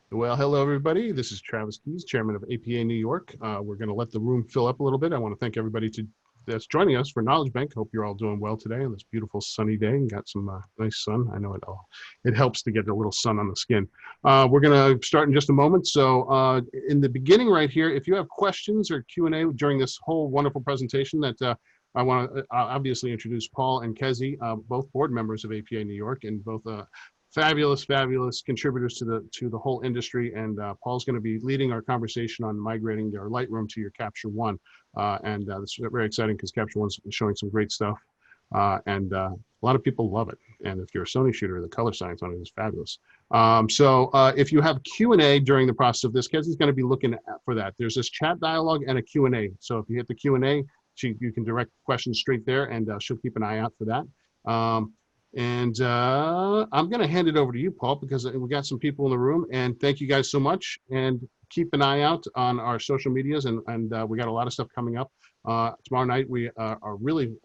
Well, hello, everybody. This is Travis Keys, chairman of APA New York. We're going to let the room fill up a little bit. I want to thank everybody that's joining us for Knowledge Bank. Hope you're all doing well today on this beautiful sunny day and got some nice sun. I know it helps to get a little sun on the skin. We're going to start in just a moment. So in the beginning right here, if you have questions or Q&A during this whole wonderful presentation that I want to obviously introduce Paul and Kezi, both board members of APA New York and both fabulous contributors to the whole industry. And Paul's going to be leading our conversation on migrating your Lightroom to your Capture One. And it's very exciting because Capture One's showing some great stuff. And a lot of people love it. And if you're a Sony shooter, the color science on it is fabulous. So if you have Q&A during the process of this, Kezi's going to be looking for that. There's this chat dialogue and a Q&A. So if you hit the Q&A, you can direct questions straight there, and she'll keep an eye out for that. I'm going to hand it over to you, Paul, because we got some people in the room. And thank you guys so much. And keep an eye out on our social medias. And we got a lot of stuff coming up. Tomorrow night, we are really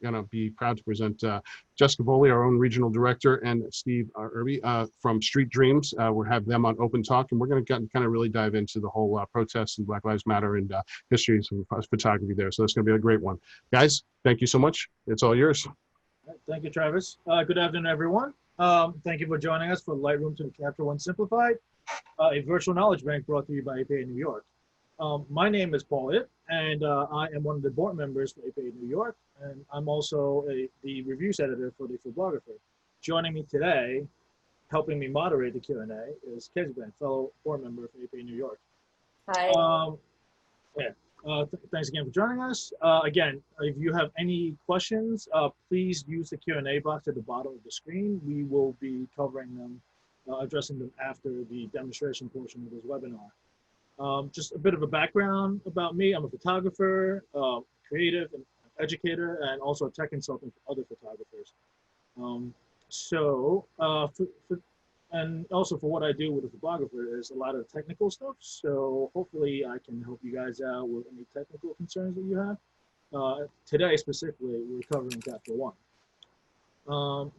going to be proud to present Jessica Boley, our own regional director, and Steve Irby from Street Dreams. We'll have them on Open Talk. And we're going to kind of really dive into the whole protests and Black Lives Matter and histories and photography there. So it's going to be a great one. Guys, thank you so much. It's all yours. Thank you, Travis. Good afternoon, everyone. Thank you for joining us for Lightroom to Capture One Simplified, a virtual knowledge bank brought to you by APA New York. My name is Pauleth Ip, and I am one of the board members for APA New York, and I'm also the reviews editor for the Phoblographer. Joining me today, helping me moderate the Q&A, is Kezi, fellow board member for APA New York. Hi. Thanks again for joining us. Again, if you have any questions, please use the Q&A box at the bottom of the screen. We will be covering them, addressing them after the demonstration portion of this webinar. Just a bit of a background about me. I'm a photographer, creative, and educator, and also a tech consultant for other photographers. And also for what I do with a photographer is a lot of technical stuff. So hopefully I can help you guys out with any technical concerns that you have. Today specifically, we're covering Capture One.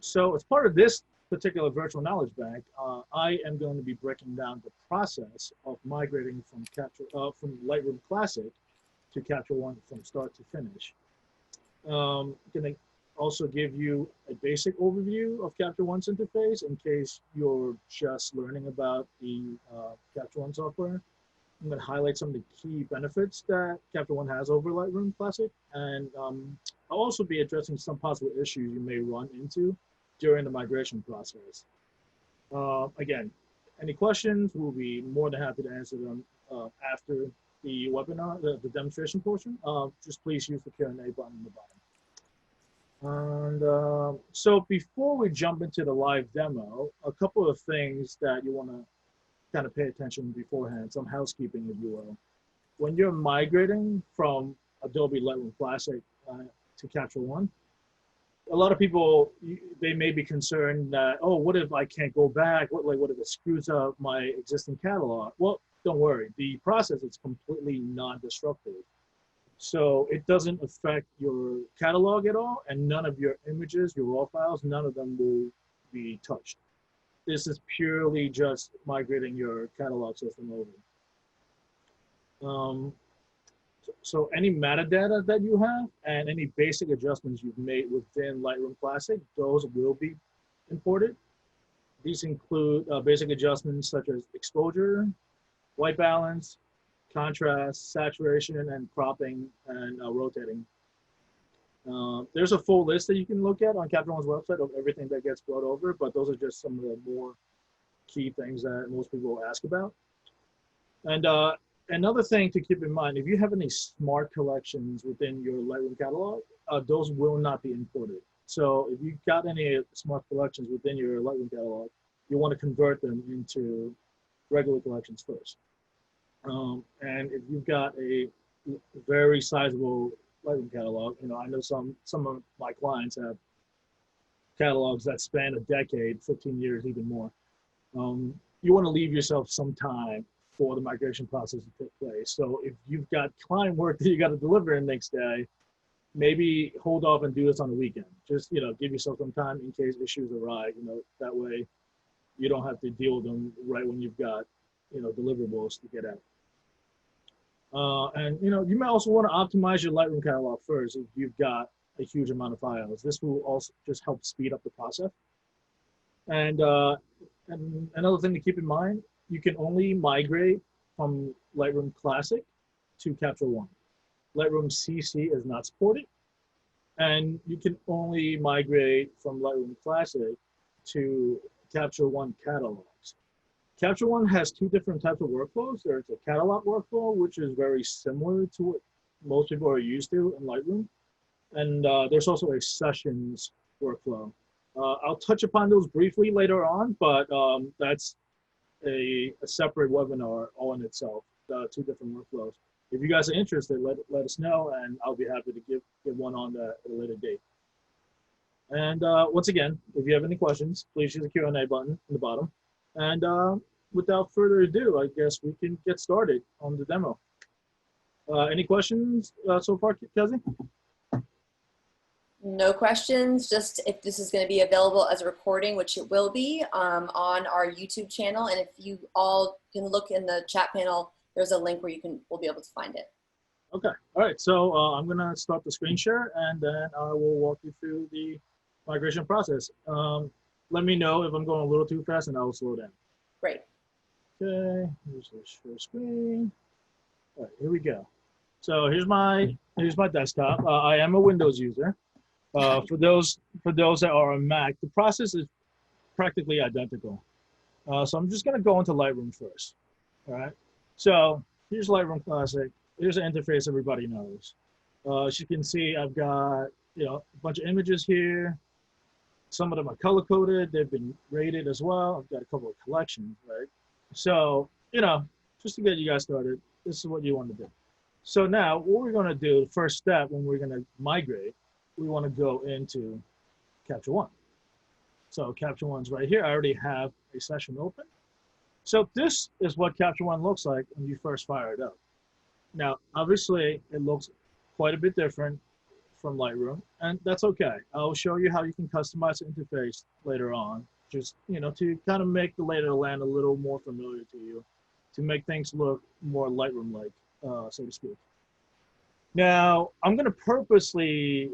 So as part of this particular virtual knowledge bank, I am going to be breaking down the process of migrating from Lightroom Classic to Capture One from start to finish. Going to also give you a basic overview of Capture One's interface in case you're just learning about the Capture One software. I'm going to highlight some of the key benefits that Capture One has over Lightroom Classic, and I'll also be addressing some possible issues you may run into during the migration process. Again, any questions, we'll be more than happy to answer them after the webinar, the demonstration portion. Just please use the Q&A button in the bottom. And so before we jump into the live demo, a couple of things that you want to kind of pay attention beforehand, some housekeeping, if you will. When you're migrating from Adobe Lightroom Classic to Capture One, a lot of people, they may be concerned that, oh, what if I can't go back? What if it screws up my existing catalog? Well, don't worry. The process is completely non-disruptive. So it doesn't affect your catalog at all, and none of your images, your raw files, none of them will be touched. This is purely just migrating your catalog system over. So any metadata that you have and any basic adjustments you've made within Lightroom Classic, those will be imported. These include basic adjustments such as exposure, white balance, contrast, saturation, and cropping and rotating. There's a full list that you can look at on Capture One's website of everything that gets brought over, but those are just some of the more key things that most people will ask about. And another thing to keep in mind, if you have any smart collections within your Lightroom catalog, those will not be imported. So if you've got any smart collections within your Lightroom catalog, you want to convert them into regular collections first. And if you've got a very sizable Lightroom catalog, I know some of my clients have catalogs that span a decade, 15 years, even more. You want to leave yourself some time for the migration process to take place. So if you've got client work that you got to deliver in next day, maybe hold off and do this on the weekend. Just, give yourself some time in case issues arise, that way you don't have to deal with them right when you've got, deliverables to get out. And you may also want to optimize your Lightroom catalog first if you've got a huge amount of files. This will also just help speed up the process. And another thing to keep in mind, you can only migrate from Lightroom Classic to Capture One. Lightroom CC is not supported, and you can only migrate from Lightroom Classic to Capture One catalogs. Capture One has two different types of workflows. There's a catalog workflow, which is very similar to what most people are used to in Lightroom. And there's also a sessions workflow. I'll touch upon those briefly later on, but that's a separate webinar all in itself, two different workflows. If you guys are interested, let us know, and I'll be happy to give one on that at a later date. And once again, if you have any questions, please use the Q&A button in the bottom. And without further ado, I guess we can get started on the demo. Any questions so far, Kelsey? No questions, just if this is going to be available as a recording, which it will be on our YouTube channel. And if you all can look in the chat panel, there's a link where we'll be able to find it. Okay, all right, so I'm gonna start the screen share and then I will walk you through the migration process. Let me know if I'm going a little too fast and I will slow down. Great. Okay, here's the share screen. All right, here we go. So here's my desktop. I am a Windows user. For those that are on Mac, the process is practically identical. So I'm just gonna go into Lightroom first. All right. So here's Lightroom Classic. Here's an interface everybody knows. As you can see, I've got a bunch of images here. Some of them are color coded. They've been rated as well. I've got a couple of collections, right? So just to get you guys started, this is what you want to do. So now what we're going to do, the first step when we're going to migrate, we want to go into Capture One. So Capture One's right here. I already have a session open. So this is what Capture One looks like when you first fire it up. Now, obviously, it looks quite a bit different from Lightroom, and that's okay. I'll show you how you can customize the interface later on, just to kind of make the lay of the land a little more familiar to you, to make things look more Lightroom-like, so to speak. Now, I'm going to purposely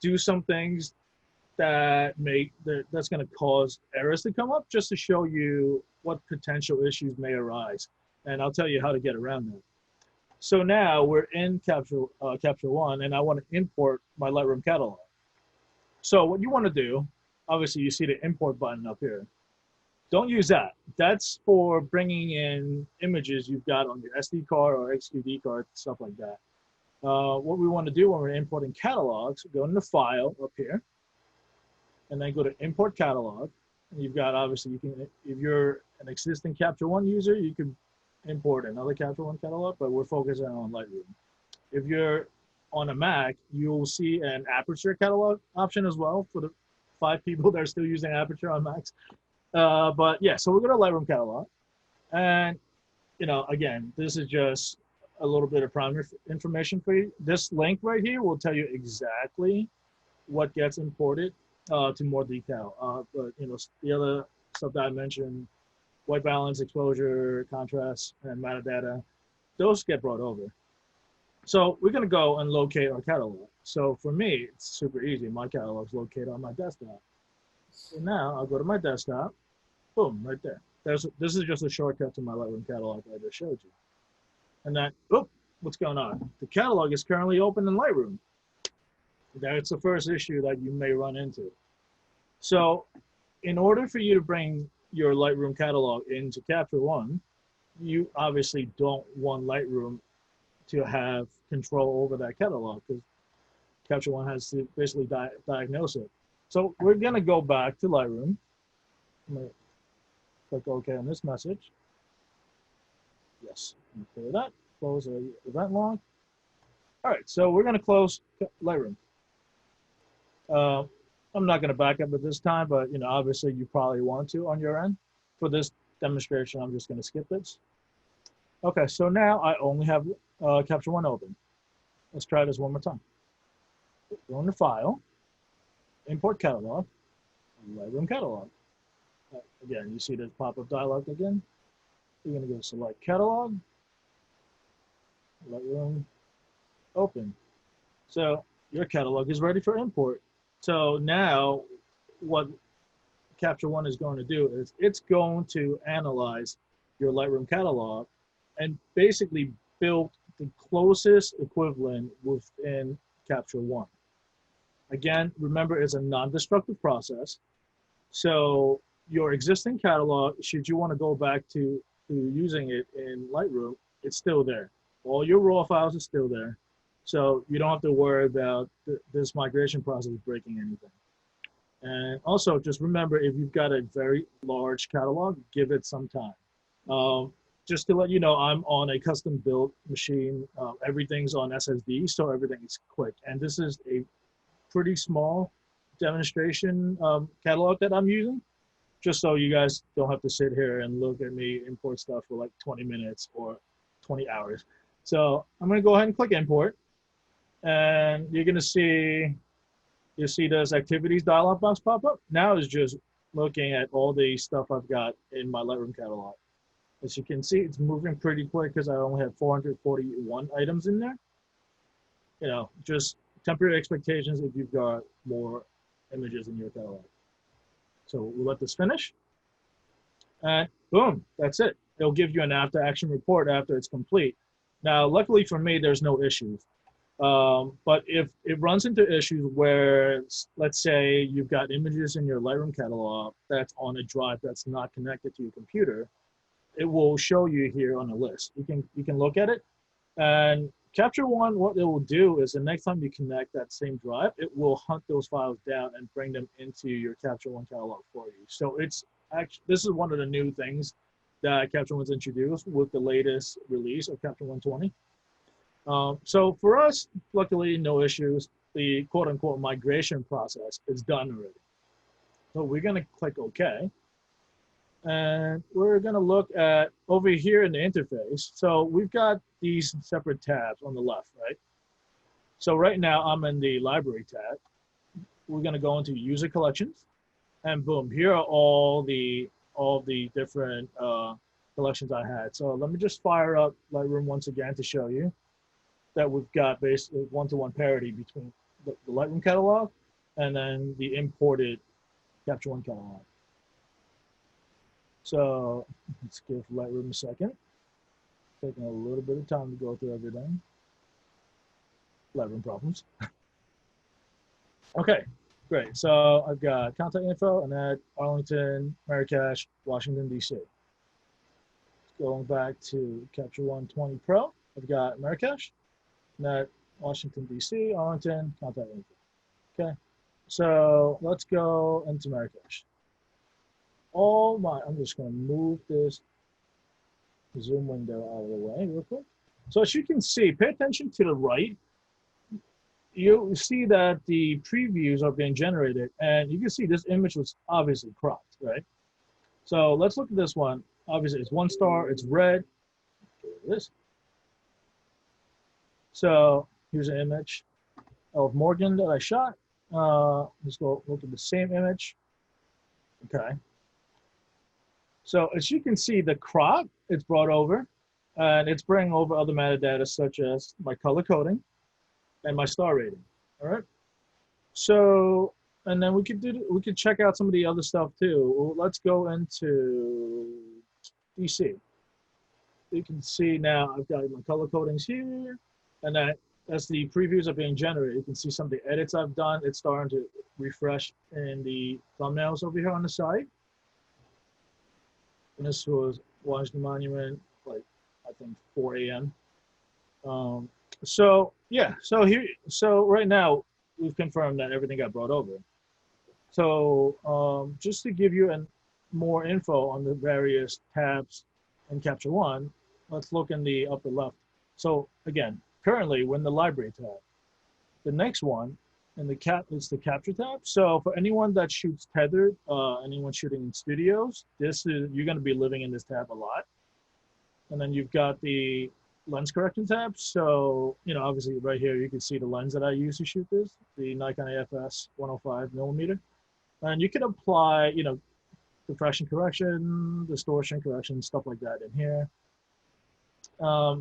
do some things that's going to cause errors to come up, just to show you what potential issues may arise, and I'll tell you how to get around that. So now we're in Capture One, and I want to import my Lightroom catalog. So what you want to do, obviously you see the import button up here. Don't use that. That's for bringing in images you've got on your SD card or XQD card, stuff like that. What we want to do when we're importing catalogs, go into File up here, and then go to Import Catalog. And you've got, obviously, if you're an existing Capture One user, you can import another Capture One catalog, but we're focusing on Lightroom. If you're on a Mac, you'll see an Aperture catalog option as well for the 5 people that are still using Aperture on Macs. But yeah, so we're going to Lightroom catalog. And, again, this is just a little bit of primary information for you. This link right here will tell you exactly what gets imported to more detail. But, the other stuff that I mentioned, white balance, exposure, contrast, and metadata, those get brought over. So we're going to go and locate our catalog. So for me, it's super easy. My catalog's located on my desktop. So now I'll go to my desktop. Boom, right there. This is just a shortcut to my Lightroom catalog that I just showed you. And then, oh, what's going on? The catalog is currently open in Lightroom. That's the first issue that you may run into. So in order for you to bring your Lightroom catalog into Capture One, you obviously don't want Lightroom to have control over that catalog, because Capture One has to basically diagnose it. So we're going to go back to Lightroom. I'm going to click OK on this message. Yes, clear that. Close the event log. All right, so we're going to close Lightroom. I'm not going to back up at this time, but obviously you probably want to on your end. For this demonstration, I'm just going to skip this. Okay, so now I only have Capture One open. Let's try this one more time. Go into File, Import Catalog, Lightroom Catalog. Again, you see this pop-up dialog again. You're going to go select catalog, Lightroom, open. So your catalog is ready for import. So now what Capture One is going to do is it's going to analyze your Lightroom catalog and basically build the closest equivalent within Capture One. Again, remember, it's a non-destructive process. So your existing catalog, should you want to go back to using it in Lightroom, it's still there. All your raw files are still there. So you don't have to worry about this migration process breaking anything. And also just remember, if you've got a very large catalog, give it some time. Just to let you know, I'm on a custom built machine. Everything's on SSD, so everything is quick. And this is a pretty small demonstration catalog that I'm using, just so you guys don't have to sit here and look at me import stuff for like 20 minutes or 20 hours. So I'm gonna go ahead and click import, and you're gonna see, you see this activities dialog box pop up. Now it's just looking at all the stuff I've got in my Lightroom catalog. As you can see, it's moving pretty quick because I only have 441 items in there. You know, just temporary expectations if you've got more images in your catalog. So we'll let this finish. And boom, that's it. It'll give you an after action report after it's complete. Now, luckily for me, there's no issues. But if it runs into issues where, let's say you've got images in your Lightroom catalog that's on a drive that's not connected to your computer, it will show you here on the list. You can look at it, and Capture One, what it will do is the next time you connect that same drive, it will hunt those files down and bring them into your Capture One catalog for you. So it's actually, this is one of the new things that Capture One's introduced with the latest release of Capture 120. So for us, luckily, no issues. The quote unquote migration process is done already. So we're gonna click OK. And we're gonna look at over here in the interface. So we've got these separate tabs on the left, right? So right now I'm in the library tab. We're gonna go into user collections, and boom, here are all the different collections I had. So let me just fire up Lightroom once again to show you that we've got basically one-to-one parity between the Lightroom catalog and then the imported Capture One catalog. So let's give Lightroom a second. Taking a little bit of time to go through everything. Lightroom problems. Okay, great. So I've got contact info and that Arlington, Marrakesh, Washington, D.C. Going back to Capture 120 Pro, I've got Marrakesh, that Washington, D.C., Arlington, contact info. Okay, so let's go into Marrakesh. I'm just going to move this Zoom window out of the way real quick. So as you can see, pay attention to the right. You see that the previews are being generated, and you can see this image was obviously cropped, right? So let's look at this one. Obviously, it's 1 star, it's red. This. So here's an image of Morgan that I shot. Let's go look at the same image. Okay. So as you can see, the crop, it's brought over, and it's bringing over other metadata such as my color coding and my star rating. All right. So, and then we could check out some of the other stuff too. Well, let's go into DC. You can see now I've got my color codings here, and then as the previews are being generated, you can see some of the edits I've done. It's starting to refresh in the thumbnails over here on the side. And this was Washington Monument, like I think 4 a.m. So yeah, so right now we've confirmed that everything got brought over. So just to give you more info on the various tabs in Capture One, let's look in the upper left. So again, currently we're in the library tab. The next one in the it's the capture tab. So for anyone that shoots tethered, anyone shooting in studios, you're going to be living in this tab a lot. And then you've got the lens correction tab. So, you know, obviously right here, you can see the lens that I use to shoot this, the Nikon AFS 105 millimeter. And you can apply, you know, diffraction correction, distortion correction, stuff like that in here.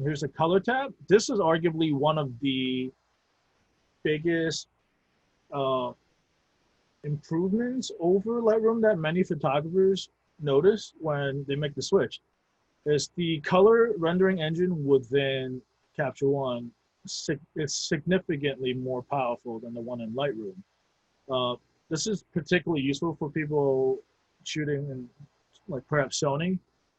Here's a color tab. This is arguably one of the biggest improvements over Lightroom that many photographers notice when they make the switch. Is the color rendering engine within Capture One. It's significantly more powerful than the one in Lightroom. This is particularly useful for people shooting in, like, perhaps Sony,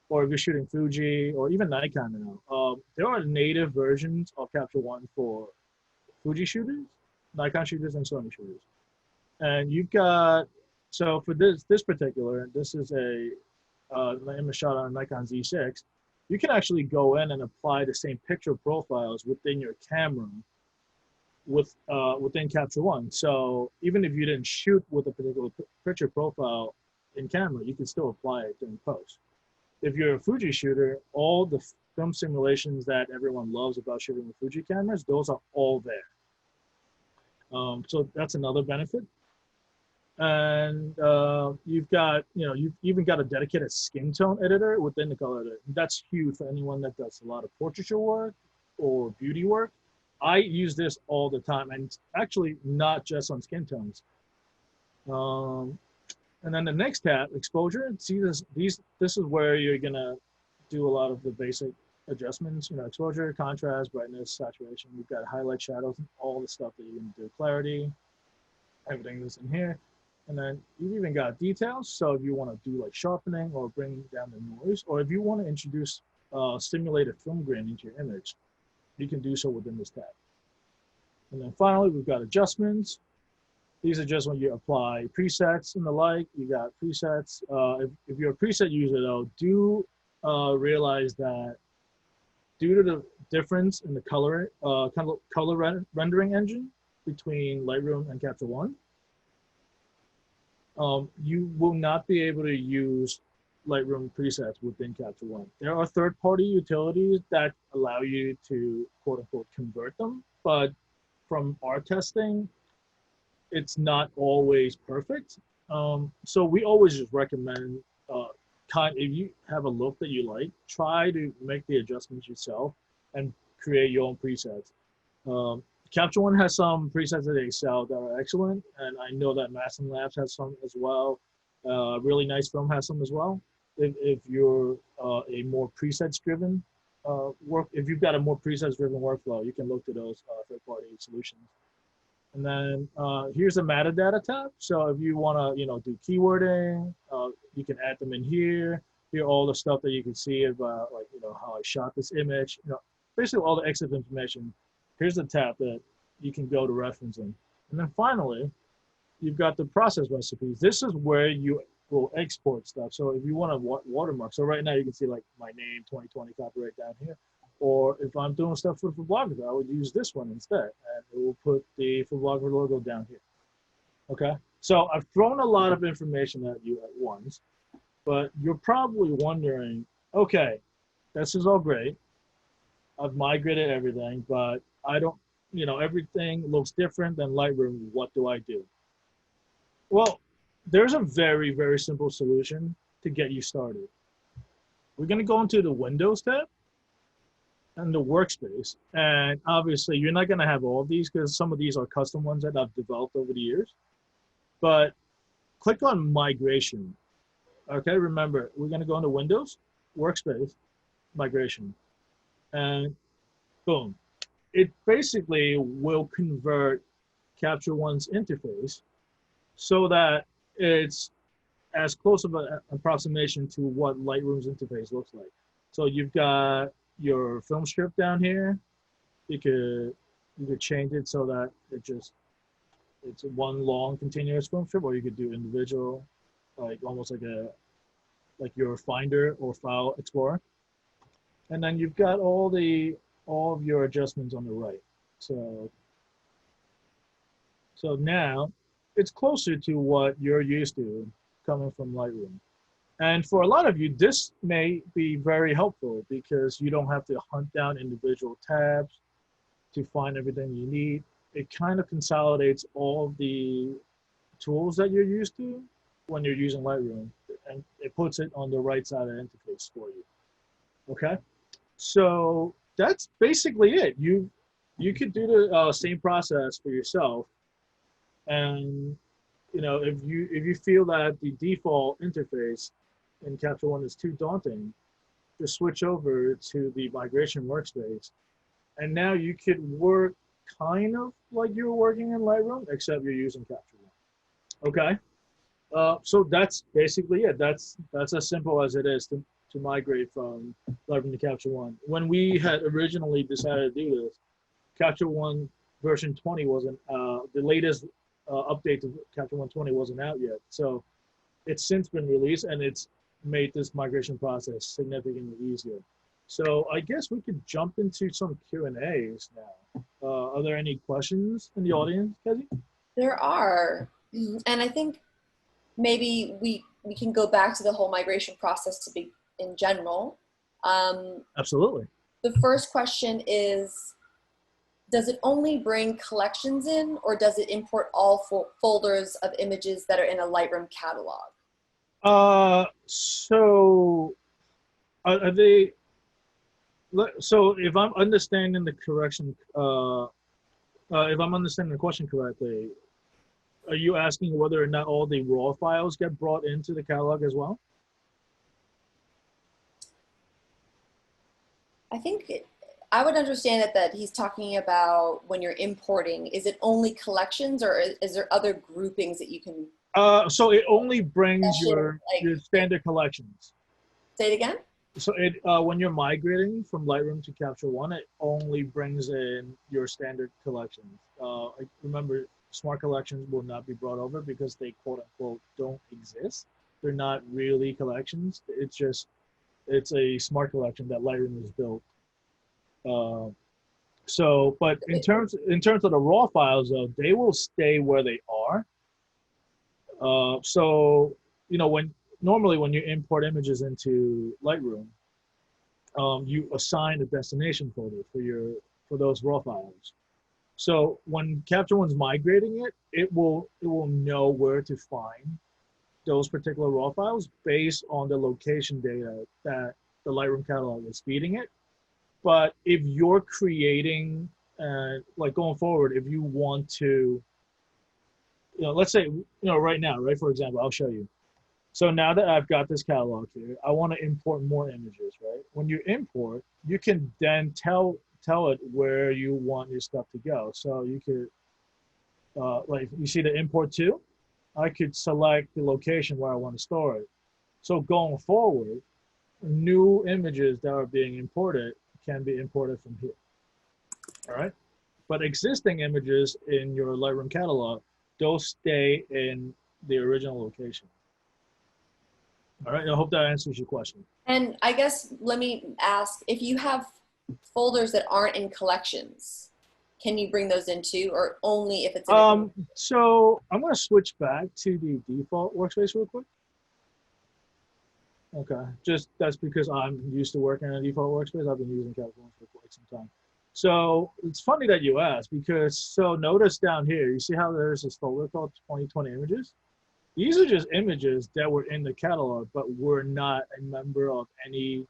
or if you're shooting Fuji or even Nikon now. There are native versions of Capture One for Fuji shooters, Nikon shooters, and Sony shooters. And you've got, so for this particular, this is a image shot on a Nikon Z6. You can actually go in and apply the same picture profiles within your camera within Capture One. So even if you didn't shoot with a particular picture profile in camera, you can still apply it during post. If you're a Fuji shooter, all the film simulations that everyone loves about shooting with Fuji cameras, those are all there. So that's another benefit. And you've got, you've even got a dedicated skin tone editor within the color editor. That's huge for anyone that does a lot of portraiture work or beauty work. I use this all the time, and it's actually not just on skin tones. And then the next tab, exposure. See this is where you're gonna do a lot of the basic adjustments. Exposure, contrast, brightness, saturation. We've got highlight, shadows, and all the stuff that you can do. Clarity, everything that's in here. And then you've even got details. So if you want to do like sharpening or bringing down the noise, or if you want to introduce simulated film grain into your image, you can do so within this tab. And then finally, we've got adjustments. These are just when you apply presets and the like. You got presets. If you're a preset user, though, do realize that due to the difference in the color rendering engine between Lightroom and Capture One, you will not be able to use Lightroom presets within Capture One. There are third-party utilities that allow you to quote-unquote convert them, but from our testing, it's not always perfect. So we always just recommend, if you have a look that you like, try to make the adjustments yourself and create your own presets. Capture One has some presets that they sell that are excellent, and I know that Masson Labs has some as well. Really Nice Film has some as well. If you're a more presets-driven if you've got a more presets-driven workflow, you can look to those third-party solutions. And then here's the metadata tab. So if you want to, do keywording, you can add them in here. Here are all the stuff that you can see about, like, how I shot this image. Basically all the exit information. Here's the tab that you can go to referencing. And then finally, you've got the process recipes. This is where you will export stuff. So if you want to watermark, so right now you can see like my name, 2020 copyright down here. Or if I'm doing stuff for Phoblographer, I would use this one instead, and it will put the Phoblographer logo down here. Okay, so I've thrown a lot of information at you at once, but you're probably wondering, okay, this is all great. I've migrated everything, but I don't, everything looks different than Lightroom. What do I do? Well, there's a very, very simple solution to get you started. We're going to go into the Windows tab and the workspace. And obviously, you're not going to have all of these because some of these are custom ones that I've developed over the years. But click on Migration. Okay, remember, we're going to go into Windows, Workspace, Migration. And boom. It basically will convert Capture One's interface so that it's as close of an approximation to what Lightroom's interface looks like. So you've got your film strip down here. You could change it so that it's one long continuous film strip, or you could do individual, like almost like your Finder or File Explorer. And then you've got all of your adjustments on the right. So now it's closer to what you're used to coming from Lightroom. And for a lot of you, this may be very helpful because you don't have to hunt down individual tabs to find everything you need. It kind of consolidates all of the tools that you're used to when you're using Lightroom and it puts it on the right side of the interface for you. Okay, so that's basically it. You could do the same process for yourself, and if you feel that the default interface in Capture One is too daunting, just switch over to the migration workspace, and now you could work kind of like you're working in Lightroom, except you're using Capture One. Okay, so that's basically it. That's as simple as it is to migrate from Lightroom to Capture One. When we had originally decided to do this, Capture One version 20 wasn't, the latest update to Capture One 20 wasn't out yet. So it's since been released, and it's made this migration process significantly easier. So I guess we could jump into some Q&As now. Are there any questions in the audience, Kezzy? There are, and I think maybe we can go back to the whole migration process to be in general. Absolutely. The first question is, does it only bring collections in, or does it import all folders of images that are in a Lightroom catalog? So are they, so if I'm understanding the correction, if I'm understanding the question correctly, are you asking whether or not all the raw files get brought into the catalog as well? I think I would understand it that he's talking about when you're importing, is it only collections, or is there other groupings that you can? So it only brings your like standard collections. Say it again? So when you're migrating from Lightroom to Capture One, it only brings in your standard collections. Remember, smart collections will not be brought over because they quote unquote don't exist. They're not really collections. It's a smart collection that Lightroom has built. But in terms of the raw files, though, they will stay where they are. Normally when you import images into Lightroom, you assign a destination folder for those raw files. So when Capture One's migrating it, it will know where to find those particular raw files based on the location data that the Lightroom catalog is feeding it. But if you're creating, like going forward, if you want to, let's say, right now, right, for example, I'll show you. So now that I've got this catalog here, I want to import more images, right? When you import, you can then tell it where you want your stuff to go. So you could, like you see the import to, I could select the location where I want to store it. So going forward, new images that are being imported can be imported from here, all right? But existing images in your Lightroom catalog, those stay in the original location. All right, I hope that answers your question. And I guess, let me ask, if you have folders that aren't in collections, can you bring those in too, or only if it's in So I'm gonna switch back to the default workspace real quick. Okay, that's because I'm used to working in a default workspace. I've been using Capture One for quite some time. So it's funny that you asked, because so notice down here, you see how there's this folder called 2020 images? These are just images that were in the catalog, but were not a member of any,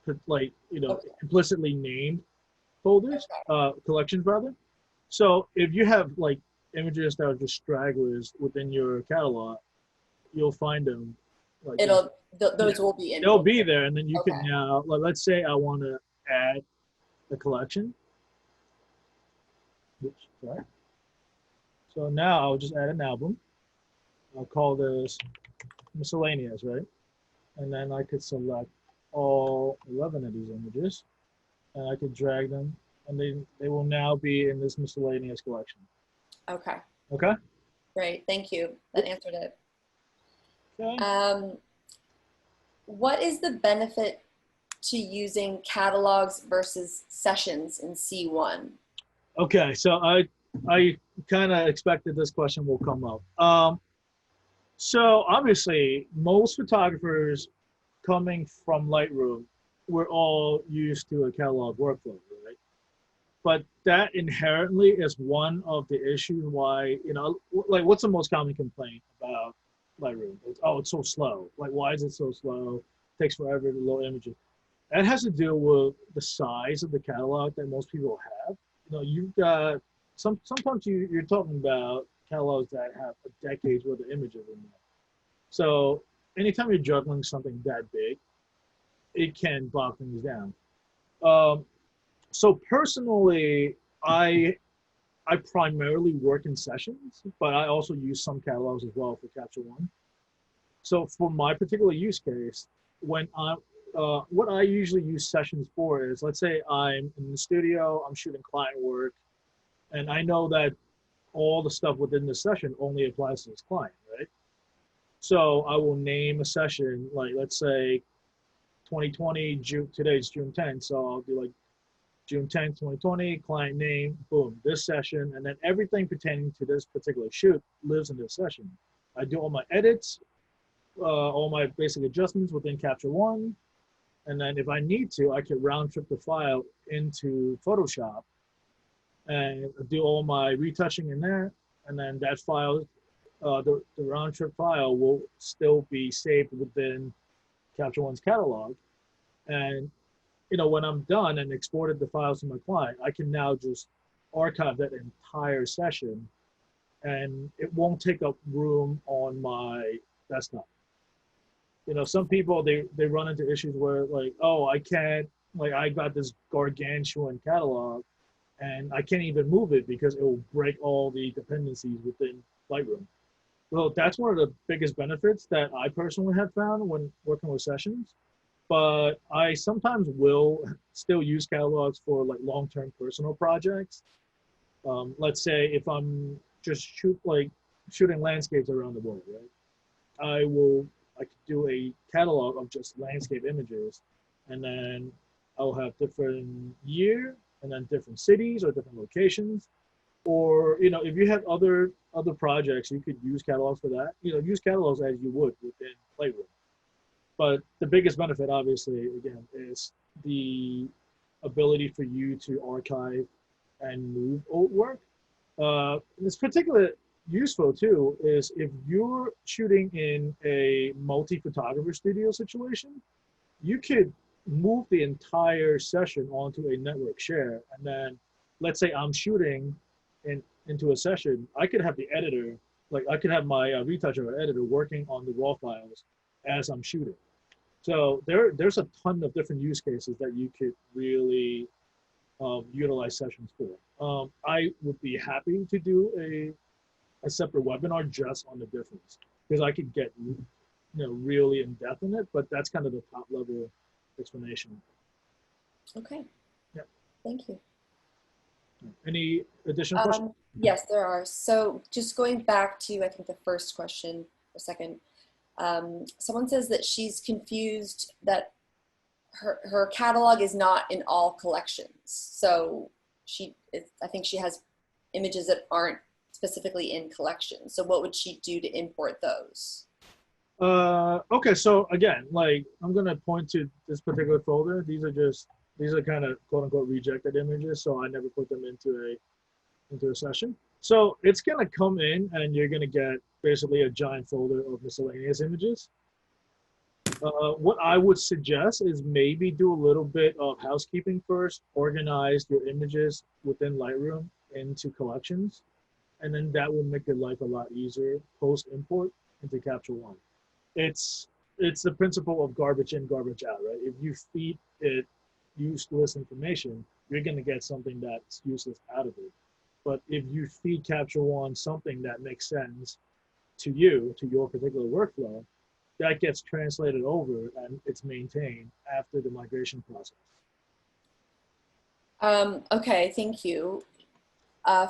implicitly named folders, collections rather. So if you have like images that are just stragglers within your catalog, you'll find them. Like those will be in. They'll be there, and then you can now, let's say I want to add a collection. Oops, sorry. So now I'll just add an album. I'll call this miscellaneous, right? And then I could select all 11 of these images, and I could drag them, and they will now be in this miscellaneous collection. Okay. Okay? Great, thank you. That answered it. Okay. What is the benefit to using catalogs versus sessions in C1? Okay, so I kind of expected this question will come up. So obviously, most photographers coming from Lightroom, we're all used to a catalog workflow, right? But that inherently is one of the issues why, like what's the most common complaint about Lightroom. It's so slow. Like, why is it so slow? Takes forever to load images. That has to do with the size of the catalog that most people have. You know, you've got sometimes you're talking about catalogs that have a decade's worth of images in there. So anytime you're juggling something that big, it can bog things down. Um, so personally, I primarily work in sessions, but I also use some catalogs as well for Capture One. So for my particular use case, when what I usually use sessions for is, let's say I'm in the studio, I'm shooting client work, and I know that all the stuff within the session only applies to this client, right? So I will name a session, like let's say 2020, today's June 10th, so I'll do like June 10th, 2020, client name, boom, this session, and then everything pertaining to this particular shoot lives in this session. I do all my edits, all my basic adjustments within Capture One, and then if I need to, I can round trip the file into Photoshop and do all my retouching in there, and then that file, the round trip file will still be saved within Capture One's catalog. And you know, when I'm done and exported the files to my client, I can now just archive that entire session, and it won't take up room on my desktop. You know, some people, they run into issues where like, oh, I can't, like I got this gargantuan catalog and I can't even move it because it will break all the dependencies within Lightroom. Well, that's one of the biggest benefits that I personally have found when working with sessions. But I sometimes will still use catalogs for like long-term personal projects. Let's say if I'm just shooting landscapes around the world, right? I could do a catalog of just landscape images, and then I'll have different year and then different cities or different locations. Or, you know, if you have other projects, you could use catalogs for that. You know, use catalogs as you would within Lightroom. But the biggest benefit, obviously, again, is the ability for you to archive and move old work. It's particularly useful, too, is if you're shooting in a multi-photographer studio situation, you could move the entire session onto a network share. And then, let's say I'm shooting into a session, I could have the editor, like I could have my retoucher or editor working on the raw files as I'm shooting. So there's a ton of different use cases that you could really utilize sessions for. I would be happy to do a separate webinar just on the difference, because I could get really in depth in it, but that's kind of the top level explanation. Okay. Yeah. Thank you. Any additional questions? Yes, there are. So just going back to, I think, the first question for a second. Someone says that she's confused that her catalog is not in all collections. So I think she has images that aren't specifically in collections. So what would she do to import those? Okay, so again, like I'm gonna point to this particular folder. These are kind of quote unquote rejected images, so I never put them into a session. So it's gonna come in and you're gonna get basically a giant folder of miscellaneous images. What I would suggest is maybe do a little bit of housekeeping first, organize your images within Lightroom into collections, and then that will make your life a lot easier post import into Capture One. It's the principle of garbage in, garbage out, right? If you feed it useless information, you're gonna get something that's useless out of it. But if you feed Capture One something that makes sense to you, to your particular workflow, that gets translated over and it's maintained after the migration process. Okay, thank you.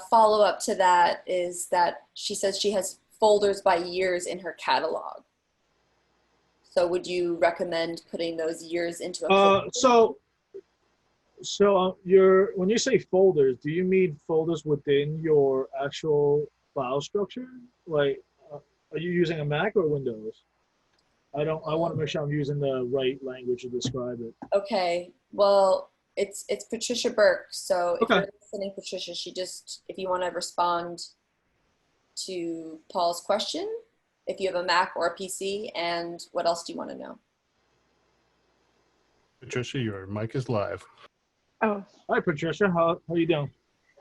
Follow up to that is that she says she has folders by years in her catalog. So would you recommend putting those years into a folder? So when you say folders, do you mean folders within your actual file structure? Like, are you using a Mac or Windows? I want to make sure I'm using the right language to describe it. Okay, well, it's Patricia Burke. So if Okay. you're listening, Patricia, if you want to respond to Paul's question, if you have a Mac or a PC, and what else do you want to know? Patricia, your mic is live. Oh, Hi, Patricia. How you doing?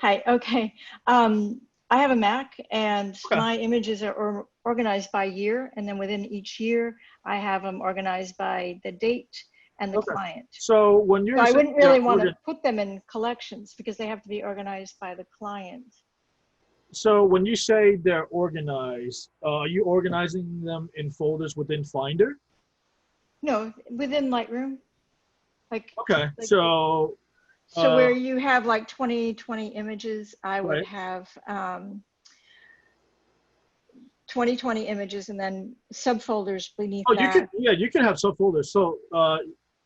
hi. Okay. I have a Mac, and Okay. my images are organized by year, and then within each year, I have them organized by the date and the Okay. client. So when you're So I saying wouldn't really they're want to put them in collections because they have to be organized by the client. So when you say they're organized, are you organizing them in folders within Finder? No, within Lightroom. Like, Okay. like So where you have like 20 images, I would Right. have 20 images and then subfolders beneath oh, that. you could have subfolders. So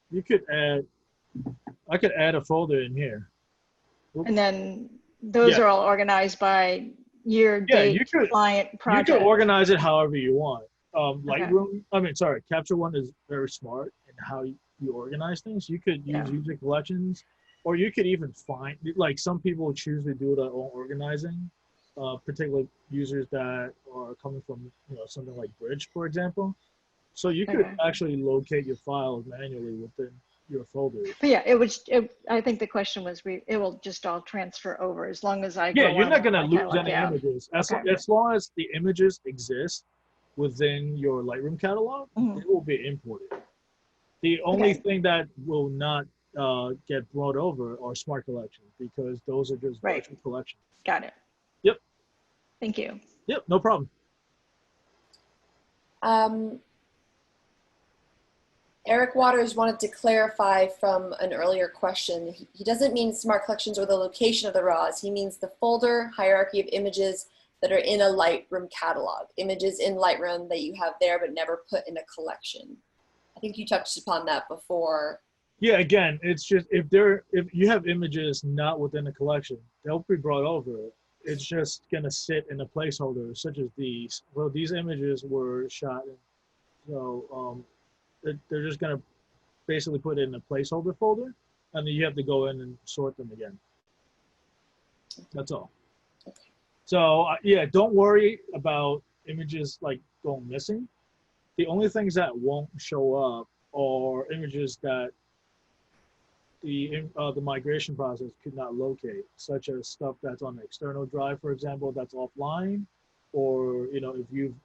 you could I could add a folder in here. And then those Yeah. are all organized by year, Yeah, date, client, you project. could organize it however you want. Okay. Lightroom, Capture One is very smart in how you organize things. You could use Yeah. user collections, or you could even find, like some people choose to do their own organizing, particularly users that are coming from, something like Bridge, for example. So you could Okay. actually locate your files manually within your folders. But yeah, I think the question was, it will just all transfer over as long as I Yeah, go you're on not going to my lose catalog. any Yeah. images. Okay. As long as the images exist within your Lightroom catalog, Mhm. they will be imported. The only Okay. thing that will not get brought over are smart collections, because those are just Right. virtual collections. Got it. Yep. Thank you. Yep, no problem. Eric Waters wanted to clarify from an earlier question. He doesn't mean smart collections or the location of the RAWs. He means the folder hierarchy of images that are in a Lightroom catalog, images in Lightroom that you have there but never put in a collection. I think you touched upon that before. Yeah, again, it's just if you have images not within a collection, they'll be brought over. It's just gonna sit in a placeholder, such as these. Well, these images were shot, so they're just gonna basically put it in a placeholder folder, and then you have to go in and sort them again. That's all. Okay. So yeah, don't worry about images like going missing. The only things that won't show up are images that the migration process could not locate, such as stuff that's on the external drive, for example, that's offline, or if you've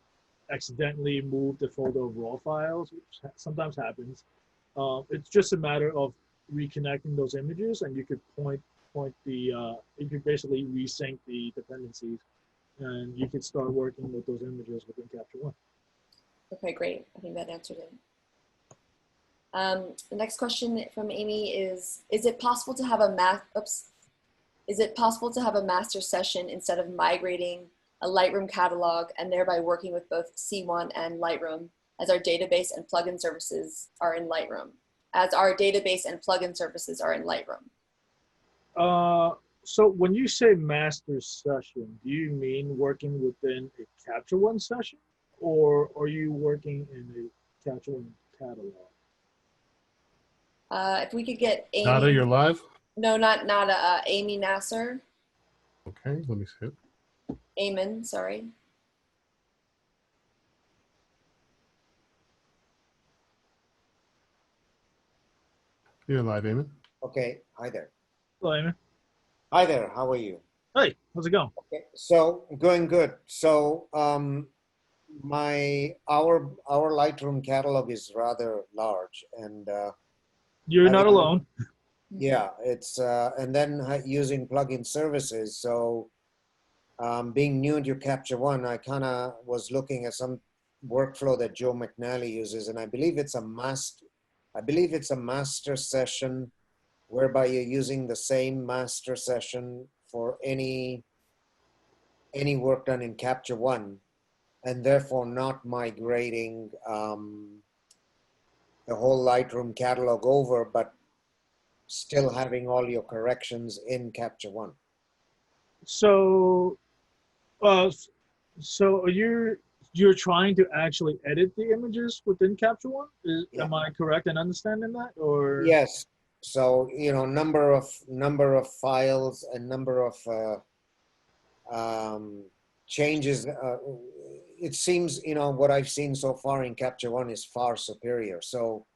accidentally moved the folder of raw files, which sometimes happens. It's just a matter of reconnecting those images, and you could you could basically resync the dependencies, and you could start working with those images within Capture One. Okay, great. I think that answered it. The next question from Amy is it possible to have a master session instead of migrating a Lightroom catalog and thereby working with both C1 and Lightroom, as our database and plugin services are in Lightroom? So when you say master session, do you mean working within a Capture One session, or are you working in a Capture One catalog? If we could get Amy. Nada, you're live? No, not Nada. Amy Nasser. Okay, let me see it. Eamon, sorry. You're live, Eamon. Okay, hi there. Hello, Amy. Hi there, how are you? Hey, how's it going? Okay, so going good. So our Lightroom catalog is rather large, and You're not alone. yeah, it's and then using plugin services. So being new to Capture One, I kind of was looking at some workflow that Joe McNally uses, and I believe it's a master session whereby you're using the same master session for any work done in Capture One, and therefore not migrating the whole Lightroom catalog over, but still having all your corrections in Capture One. So, so you're trying to actually edit the images within Capture One? Yeah. Am I correct in understanding that, or? Yes. So number of files and number of changes. it seems, you know, what I've seen so far in Capture One is far superior. So,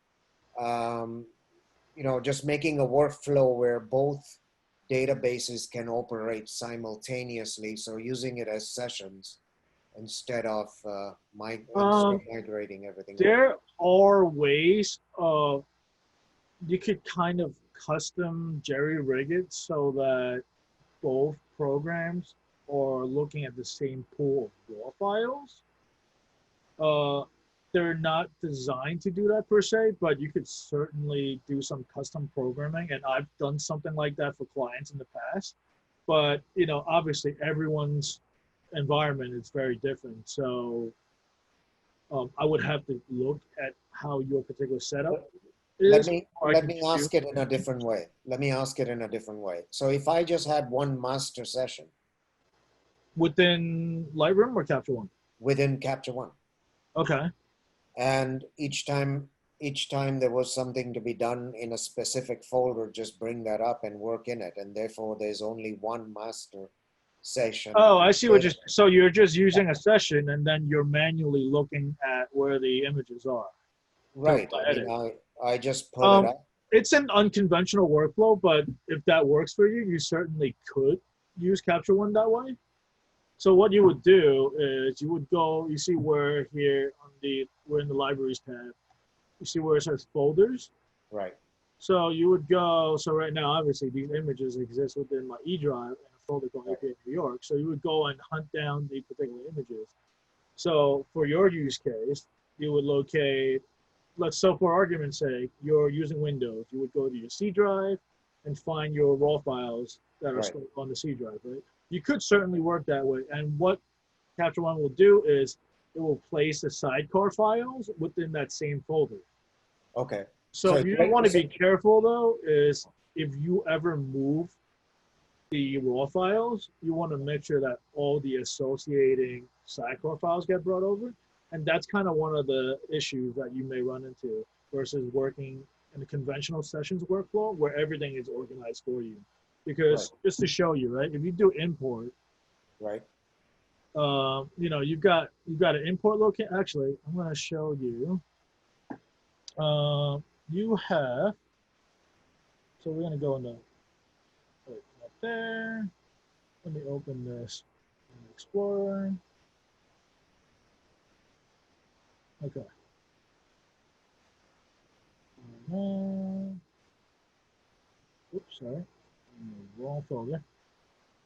you know, just making a workflow where both databases can operate simultaneously. So using it as sessions instead of migrating everything over. There are ways of you could kind of custom jerry rig it so that both programs are looking at the same pool of raw files. They're not designed to do that per se, but you could certainly do some custom programming, and I've done something like that for clients in the past. But you know, obviously, everyone's environment is very different, so I would have to look at how your particular setup is. Let me ask it in a different way. Let me ask it in a different way. So if I just had one master session within Lightroom or Capture One? within Capture One, Okay. and each time there was something to be done in a specific folder, just bring that up and work in it, and therefore there's only one master session. Oh, I see what you're. So you're just using a session, and then you're manually looking at where the images are. Right. I mean, I just pull it up. It's an unconventional workflow, but if that works for you, you certainly could use Capture One that way. So what you would do is you would go, you see where here on we're in the libraries tab, you see where it says folders. Right. So you would go, so right now, obviously these images exist within my E drive in a folder called APA New York. So you would go and hunt down the particular images. So for your use case, you would locate, so for argument's sake, you're using Windows, you would go to your C drive and find your raw files that are stored on the C drive, right? You could certainly work that way. And what Capture One will do is it will place the sidecar files within that same folder. Okay. So if you want to be careful though, is if you ever move the raw files, you want to make sure that all the associating sidecar files get brought over. And that's kind of one of the issues that you may run into versus working in a conventional sessions workflow where everything is organized for you. Because just to show you, right, if you do import, right, you know, you've got an import location. Actually, I'm going to show you. You have, so we're going to go into up there. Let me open this in Explorer. Okay. Oops, sorry. Wrong folder.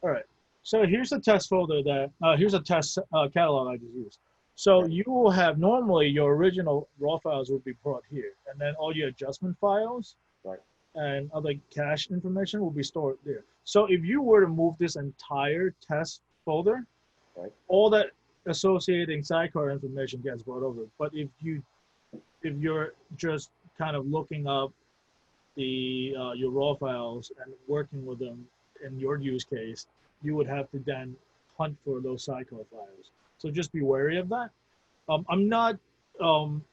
All right. So here's a test folder that, here's a test catalog I just used. So you will have, normally your original raw files will be brought here, and then all your adjustment files and other cache information will be stored there. So if you were to move this entire test folder, all that associating sidecar information gets brought over. But if you're just kind of looking up the your raw files and working with them in your use case, you would have to then hunt for those sidecar files. So just be wary of that. I'm not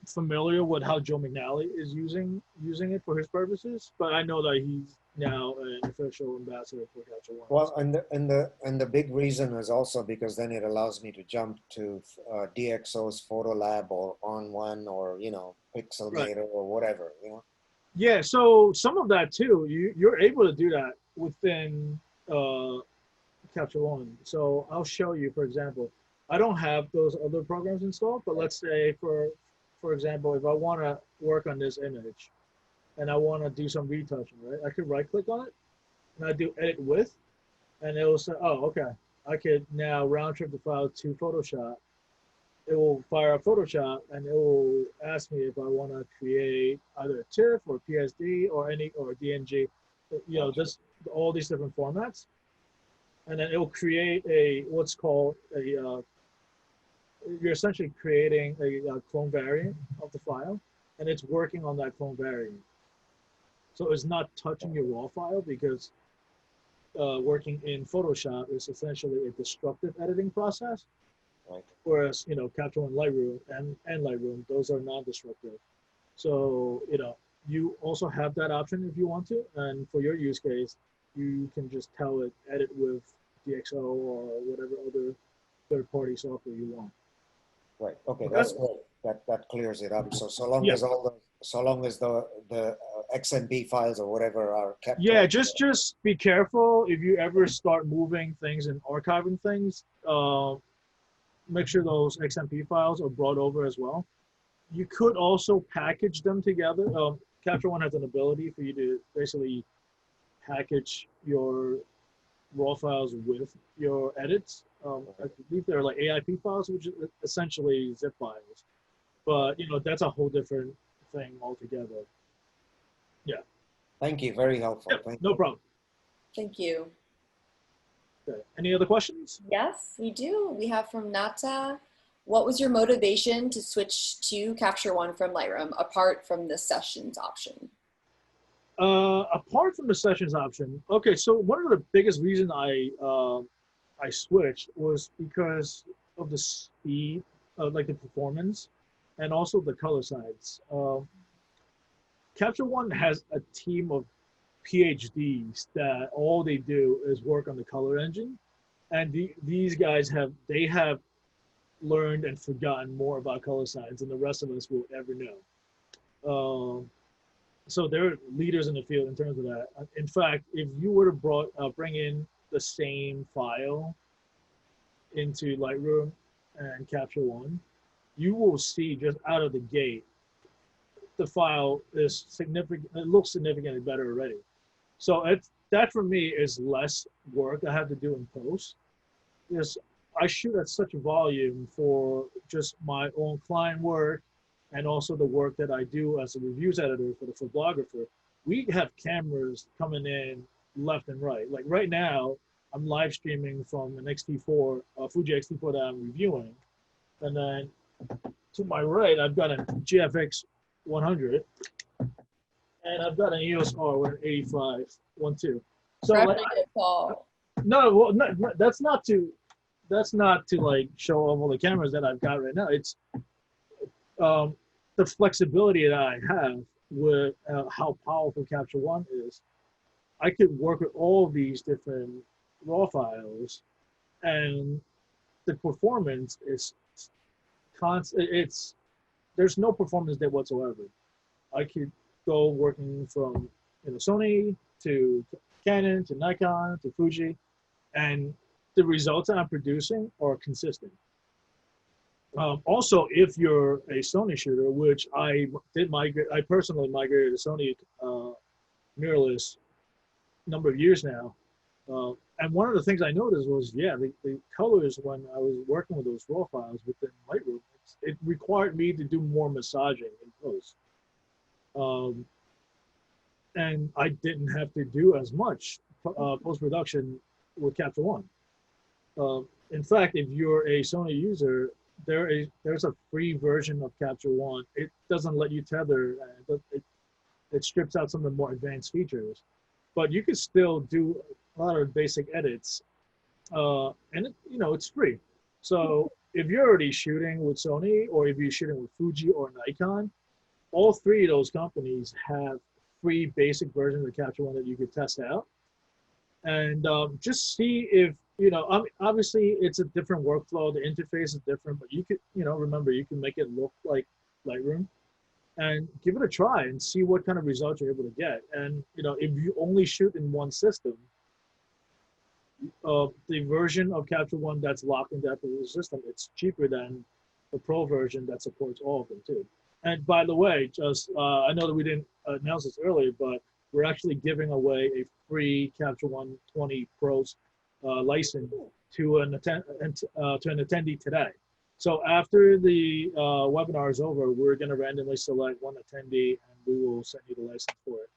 familiar with how Joe McNally is using it for his purposes, but I know that he's now an official ambassador for Capture One. Well, and the big reason is also because then it allows me to jump to DxO's Photo Lab or On One or, you know, Pixelmator or whatever, you know. Yeah, so some of that too, you're able to do that within Capture One. So I'll show you, for example, I don't have those other programs installed, but let's say for example, if I want to work on this image and I want to do some retouching, right? I could right click on it and I do edit with, and it will say, oh, okay, I could now round trip the file to Photoshop. It will fire up Photoshop and it will ask me if I want to create either a TIFF or PSD or DNG, you know, just all these different formats. And then it will create what's called you're essentially creating a clone variant of the file, and it's working on that clone variant. So it's not touching your raw file because working in Photoshop is essentially a destructive editing process. Whereas, you know, Capture One, Lightroom and Lightroom, those are non-destructive. So, you know, you also have that option if you want to. And for your use case, you can just tell it edit with DxO or whatever other third-party software you want. Right. Okay, Okay. that's great. That clears it up. So long Yeah. as so long as the XMP files or whatever are kept. Yeah, on- just be careful if you ever start moving things and archiving things. Make sure those XMP files are brought over as well. You could also package them together. Capture One has an ability for you to basically package your raw files with your edits. I believe they're like AIP files, which is essentially zip files. But you know, that's a whole different thing altogether. Thank you. Very helpful. Yep, Thank no problem. Thank you. Okay. Any other questions? Yes, we do. We have from Nata. What was your motivation to switch to Capture One from Lightroom, apart from the sessions option? Apart from the sessions option, okay. So one of the biggest reasons I switched was because of the speed, like the performance, and also the color sides. Capture One has a team of PhDs that all they do is work on the color engine, and these guys have learned and forgotten more about color science than the rest of us will ever know. So they're leaders in the field in terms of that. In fact, if you were to bring in the same file into Lightroom and Capture One, you will see just out of the gate, the file is significant. It looks significantly better already. So that for me is less work I have to do in post. Because I shoot at such a volume for just my own client work and also the work that I do as a reviews editor for the Phoblographer. We have cameras coming in left and right. Like right now, I'm live streaming from an XT4, Fuji XT4 that I'm reviewing. And then to my right, I've got a GFX 100. And I've got an EOS R with an 85 1.2. So like, Paul. no, well, that's not to like show off all the cameras that I've got right now. It's the flexibility that I have with how powerful Capture One is. I could work with all these different raw files, and the performance is constant. There's no performance dip whatsoever. I could go working from Sony to Canon to Nikon to Fuji, and the results that I'm producing are consistent. Also, if you're a Sony shooter, which I did migrate, I personally migrated to Sony mirrorless a number of years now. And one of the things I noticed was, yeah, the colors when I was working with those raw files within Lightroom, it required me to do more massaging in post. And I didn't have to do as much post-production with Capture One. In fact, if you're a Sony user, there's a free version of Capture One. It doesn't let you tether. It strips out some of the more advanced features, but you can still do a lot of basic edits, and it's free. So if you're already shooting with Sony, or if you're shooting with Fuji or Nikon, all three of those companies have free basic versions of Capture One that you could test out, and just see if obviously it's a different workflow. The interface is different, but you could remember, you can make it look like Lightroom, and give it a try and see what kind of results you're able to get. And if you only shoot in one system, the version of Capture One that's locked into that particular system, it's cheaper than the Pro version that supports all of them too. And by the way, just I know that we didn't announce this earlier, but we're actually giving away a free Capture One 20 Pros license to an attendee today. So after the webinar is over, we're going to randomly select one attendee, and we will send you the license for it.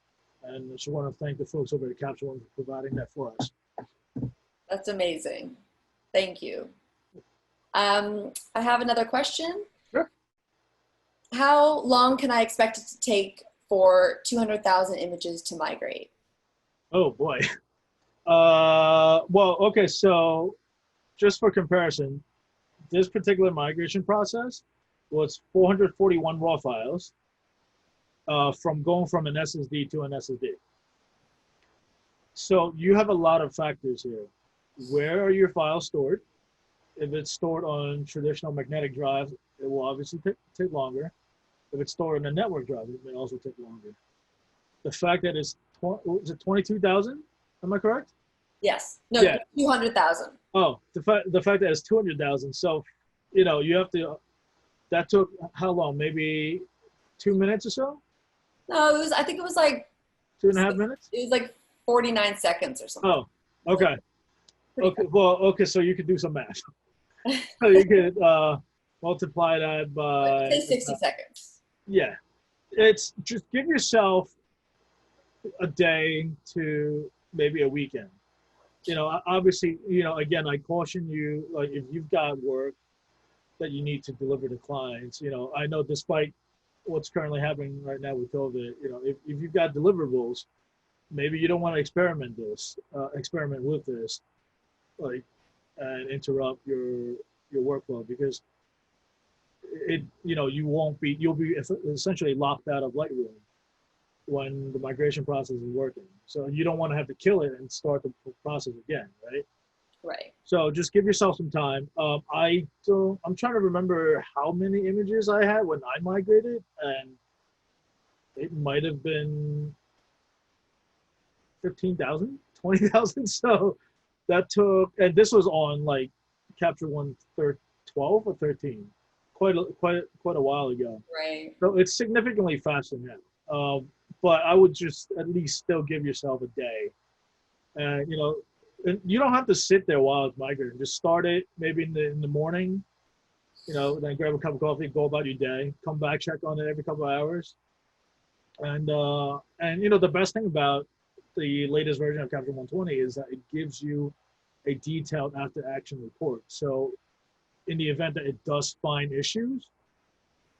And I just want to thank the folks over at Capture One for providing that for us. That's amazing. Thank you. I have another question. Sure. How long can I expect it to take for 200,000 images to migrate? Oh boy. Well, okay, so just for comparison, this particular migration process was 441 raw files from going from an SSD to an SSD. So you have a lot of factors here. Where are your files stored? If it's stored on traditional magnetic drives, it will obviously take longer. If it's stored in a network drive, it may also take longer. The fact that it's, is it 22,000? Am I correct? Yes. No, Yeah. 200,000. Oh, the fact that it's 200,000. So, you have to, that took how long? Maybe 2 minutes or so? No, I think it was like, 2.5 minutes? it was like 49 seconds or something. Oh, okay. Pretty Okay, well, okay, so you could do some math. So you could multiply that by, Say 60 seconds. yeah. It's just give yourself a day to maybe a weekend. Obviously, again, I caution you, like if you've got work that you need to deliver to clients, I know despite what's currently happening right now with COVID, if you've got deliverables, maybe you don't want to experiment with this, like, and interrupt your workflow, because you'll be essentially locked out of Lightroom when the migration process is working. So you don't want to have to kill it and start the process again, right? Right. So just give yourself some time. I'm trying to remember how many images I had when I migrated, and it might have been 15,000, 20,000. So that took, and this was on like Capture One 12 or 13, quite a while ago. Right. So it's significantly faster now. But I would just at least still give yourself a day. And you don't have to sit there while it's migrating. Just start it maybe in the morning, then grab a cup of coffee, go about your day, come back, check on it every couple of hours. And the best thing about the latest version of Capture 120 is that it gives you a detailed after action report. So in the event that it does find issues,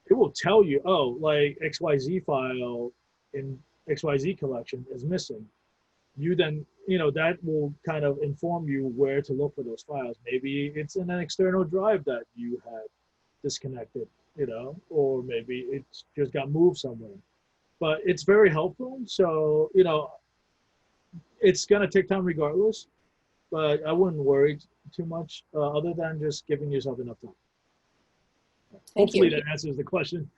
it will tell you, oh, like XYZ file in XYZ collection is missing. You then, that will kind of inform you where to look for those files. Maybe it's in an external drive that you had disconnected, or maybe it's just got moved somewhere. But it's very helpful. So, it's going to take time regardless, but I wouldn't worry too much other than just giving yourself enough time. Thank Hopefully you. that answers the question.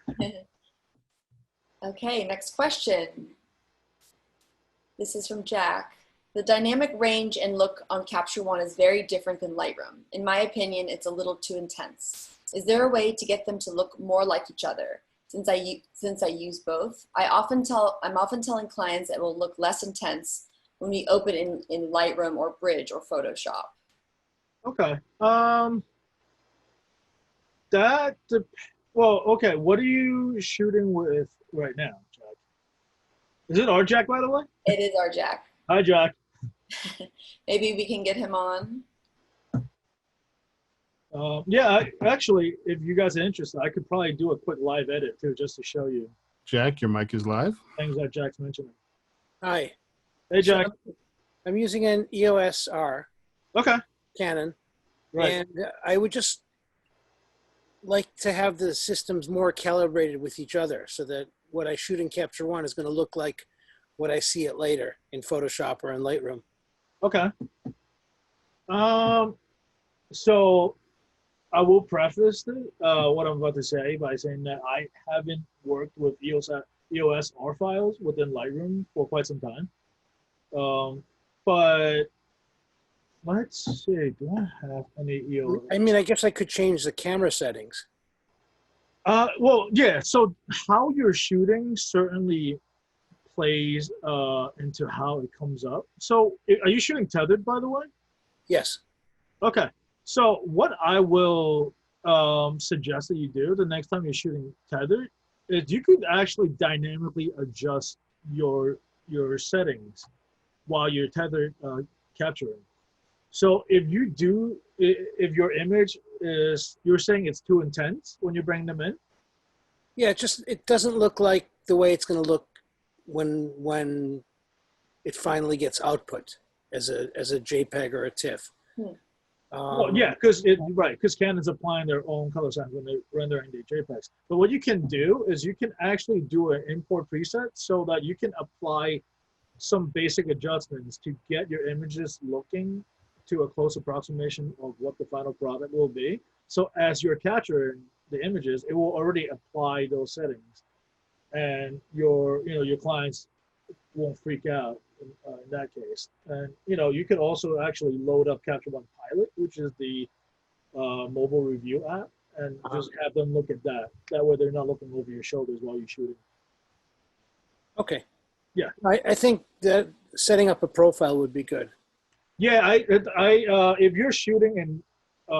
Okay, next question. This is from Jack. The dynamic range and look on Capture One is very different than Lightroom. In my opinion, it's a little too intense. Is there a way to get them to look more like each other? Since I use both, I'm often telling clients it will look less intense when we open in Lightroom or Bridge or Photoshop. Okay. Okay. What are you shooting with right now, Jack? Is it our Jack, by the way? It is our Jack. Hi, Jack. Maybe we can get him on. Yeah, actually, if you guys are interested, I could probably do a quick live edit too, just to show you Jack, your mic is live. things that Jack's mentioning. Hi. Hey, Jack. I'm using an EOS R Okay. Canon, Right. and I would just like to have the systems more calibrated with each other so that what I shoot in Capture One is going to look like what I see it later in Photoshop or in Lightroom. Okay. So I will preface what I'm about to say by saying that I haven't worked with EOS R files within Lightroom for quite some time. But let's see, do I have any EOS? I mean, I guess I could change the camera settings. Well, yeah, so how you're shooting certainly plays into how it comes up. So are you shooting tethered, by the way? Yes. Okay. So what I will suggest that you do the next time you're shooting tethered is you could actually dynamically adjust your settings while you're tethered capturing. So if your image is, you're saying it's too intense when you bring them in? Yeah, it doesn't look like the way it's going to look when it finally gets output as a JPEG or a TIFF. Well, yeah, because Canon's applying their own color settings when they're rendering the JPEGs. But what you can do is you can actually do an import preset so that you can apply some basic adjustments to get your images looking to a close approximation of what the final product will be. So as you're capturing the images, it will already apply those settings, and your clients won't freak out in that case. And you could also actually load up Capture One Pilot, which is the mobile review app, and just have them look at that. That way they're not looking over your shoulders while you're shooting. Okay. Yeah. I think that setting up a profile would be good. Yeah, if you're shooting and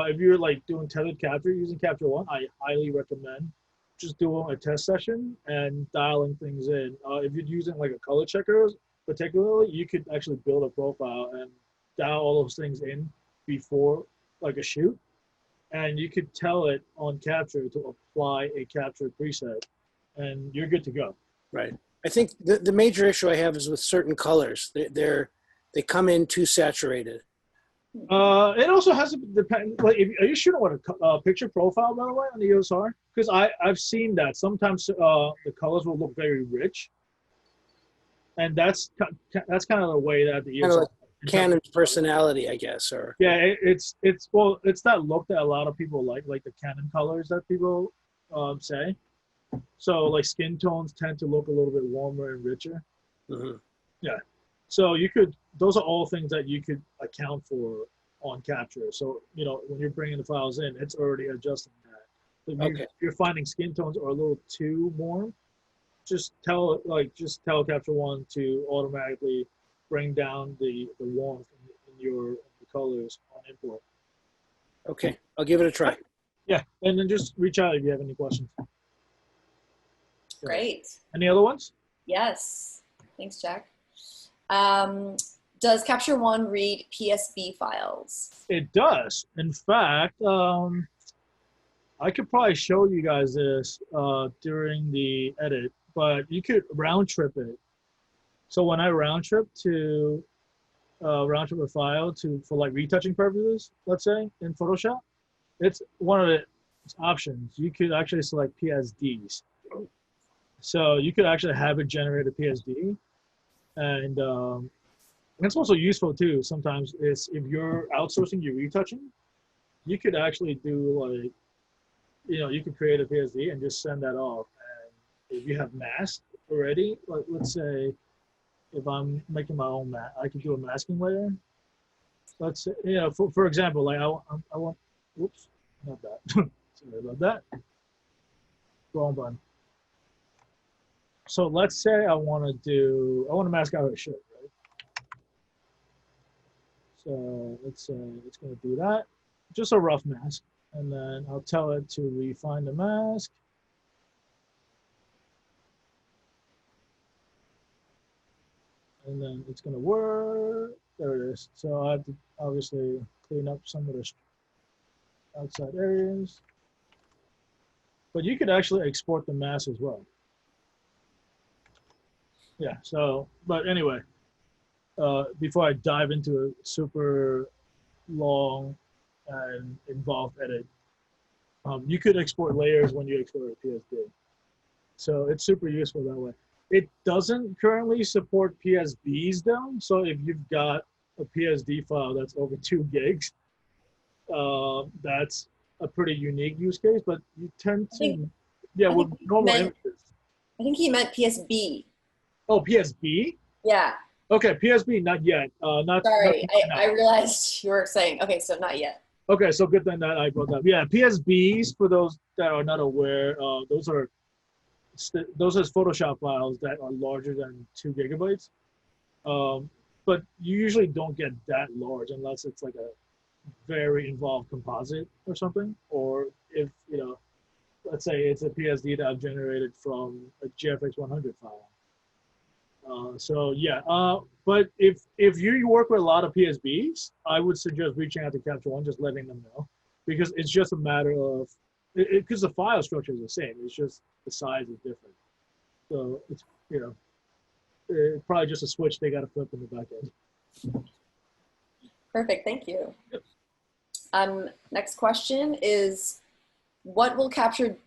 if you're like doing tethered capture using Capture One, I highly recommend just doing a test session and dialing things in. If you're using like a color checker, particularly, you could actually build a profile and dial all those things in before like a shoot, and you could tell it on Capture to apply a capture preset, and you're good to go. Right. I think the major issue I have is with certain colors. They come in too saturated. It also has to depend. Like, are you shooting with a picture profile, by the way, on the EOS R? Because I've seen that sometimes the colors will look very rich, and that's kind of the way that the EOS Kind of R. like Canon's personality, I guess, or Yeah, it's that look that a lot of people like the Canon colors that people say. So like skin tones tend to look a little bit warmer and richer. mm-hmm. Yeah. So those are all things that you could account for on Capture. So, when you're bringing the files in, it's already adjusting that. If you're finding skin tones are a little too warm, just tell Capture One to automatically bring down the warmth in the colors on import. Okay, I'll give it a try. Yeah, and then just reach out if you have any questions. Great. Any other ones? Yes. Thanks, Jack. Does Capture One read PSB files? It does. In fact, I could probably show you guys this during the edit, but you could round trip it. So when I round trip a file for like retouching purposes, let's say in Photoshop, it's one of the options. You could actually select PSDs. So you could actually have it generate a PSD, and it's also useful too. Sometimes is if you're outsourcing your retouching, you could actually do like, you could create a PSD and just send that off. And if you have masked already, like let's say, if I'm making my own mask, I could do a masking layer. Let's say, for example, like I want, whoops, not that. Sorry about that. Wrong button. So let's say I want to mask out her shirt, right? So let's say it's going to do that, just a rough mask, and then I'll tell it to refine the mask. And then it's going to work. There it is. So I have to obviously clean up some of the outside areas. But you could actually export the mask as well. Yeah, so, but anyway, before I dive into a super long and involved edit, you could export layers when you export a PSD. So it's super useful that way. It doesn't currently support PSBs though. So if you've got a PSD file that's over 2 gigs, that's a pretty unique use case, but you tend to, with normal images. I think he meant PSB. Oh, PSB? Yeah. Okay, PSB, not yet. Sorry, I realized you were saying, okay, so not yet. Okay, so good thing that I brought that up. Yeah, PSBs, for those that are not aware, those are Photoshop files that are larger than 2 gigabytes. But you usually don't get that large unless it's like a very involved composite or something, or if, let's say it's a PSD that I've generated from a GFX 100 file. So yeah, but if you work with a lot of PSBs, I would suggest reaching out to Capture One, just letting them know, because it's just a matter of, because the file structure is the same, it's just the size is different. So it's, it's probably just a switch they got to flip in the back end. Perfect, thank you. Next question is, what will Capture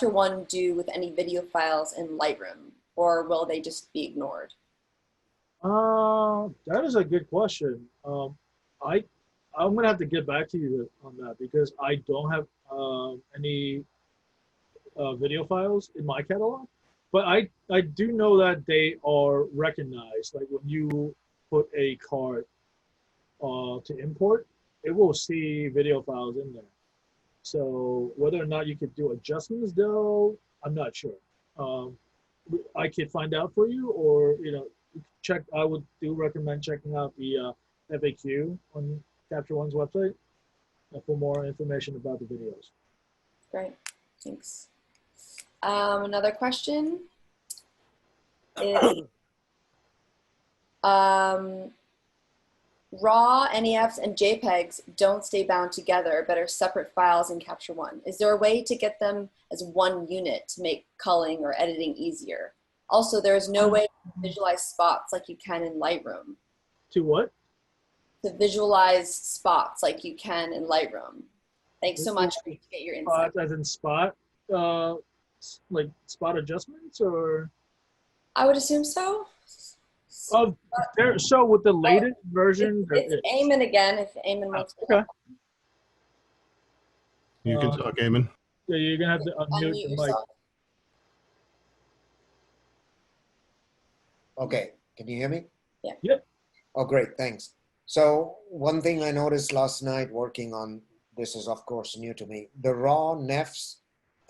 One do with any video files in Lightroom, or will they just be ignored? That is a good question. I I'm gonna have to get back to you on that because I don't have any video files in my catalog, but I do know that they are recognized. Like when you put a card to import, it will see video files in there. So whether or not you could do adjustments, though, I'm not sure. I could find out for you, or check. I would recommend checking out the FAQ on Capture One's website for more information about the videos. Great, thanks. Another question is, RAW, NEFs, and JPEGs don't stay bound together, but are separate files in Capture One. Is there a way to get them as one unit to make culling or editing easier? Also, there is no way to visualize spots like you can in Lightroom. To what? To visualize spots like you can in Lightroom. Thanks so much for get your insight. Spots as in spot, like spot adjustments, or? I would assume so. So with the latest version, it's Eamon again. If Eamon wants to. Okay. You can talk, Eamon. Yeah, you're gonna have to unmute the mic. yourself. Okay, can you hear me? Yeah. Yep. Oh, great, thanks. So one thing I noticed last night working on this is, of course, new to me. The raw NEFs,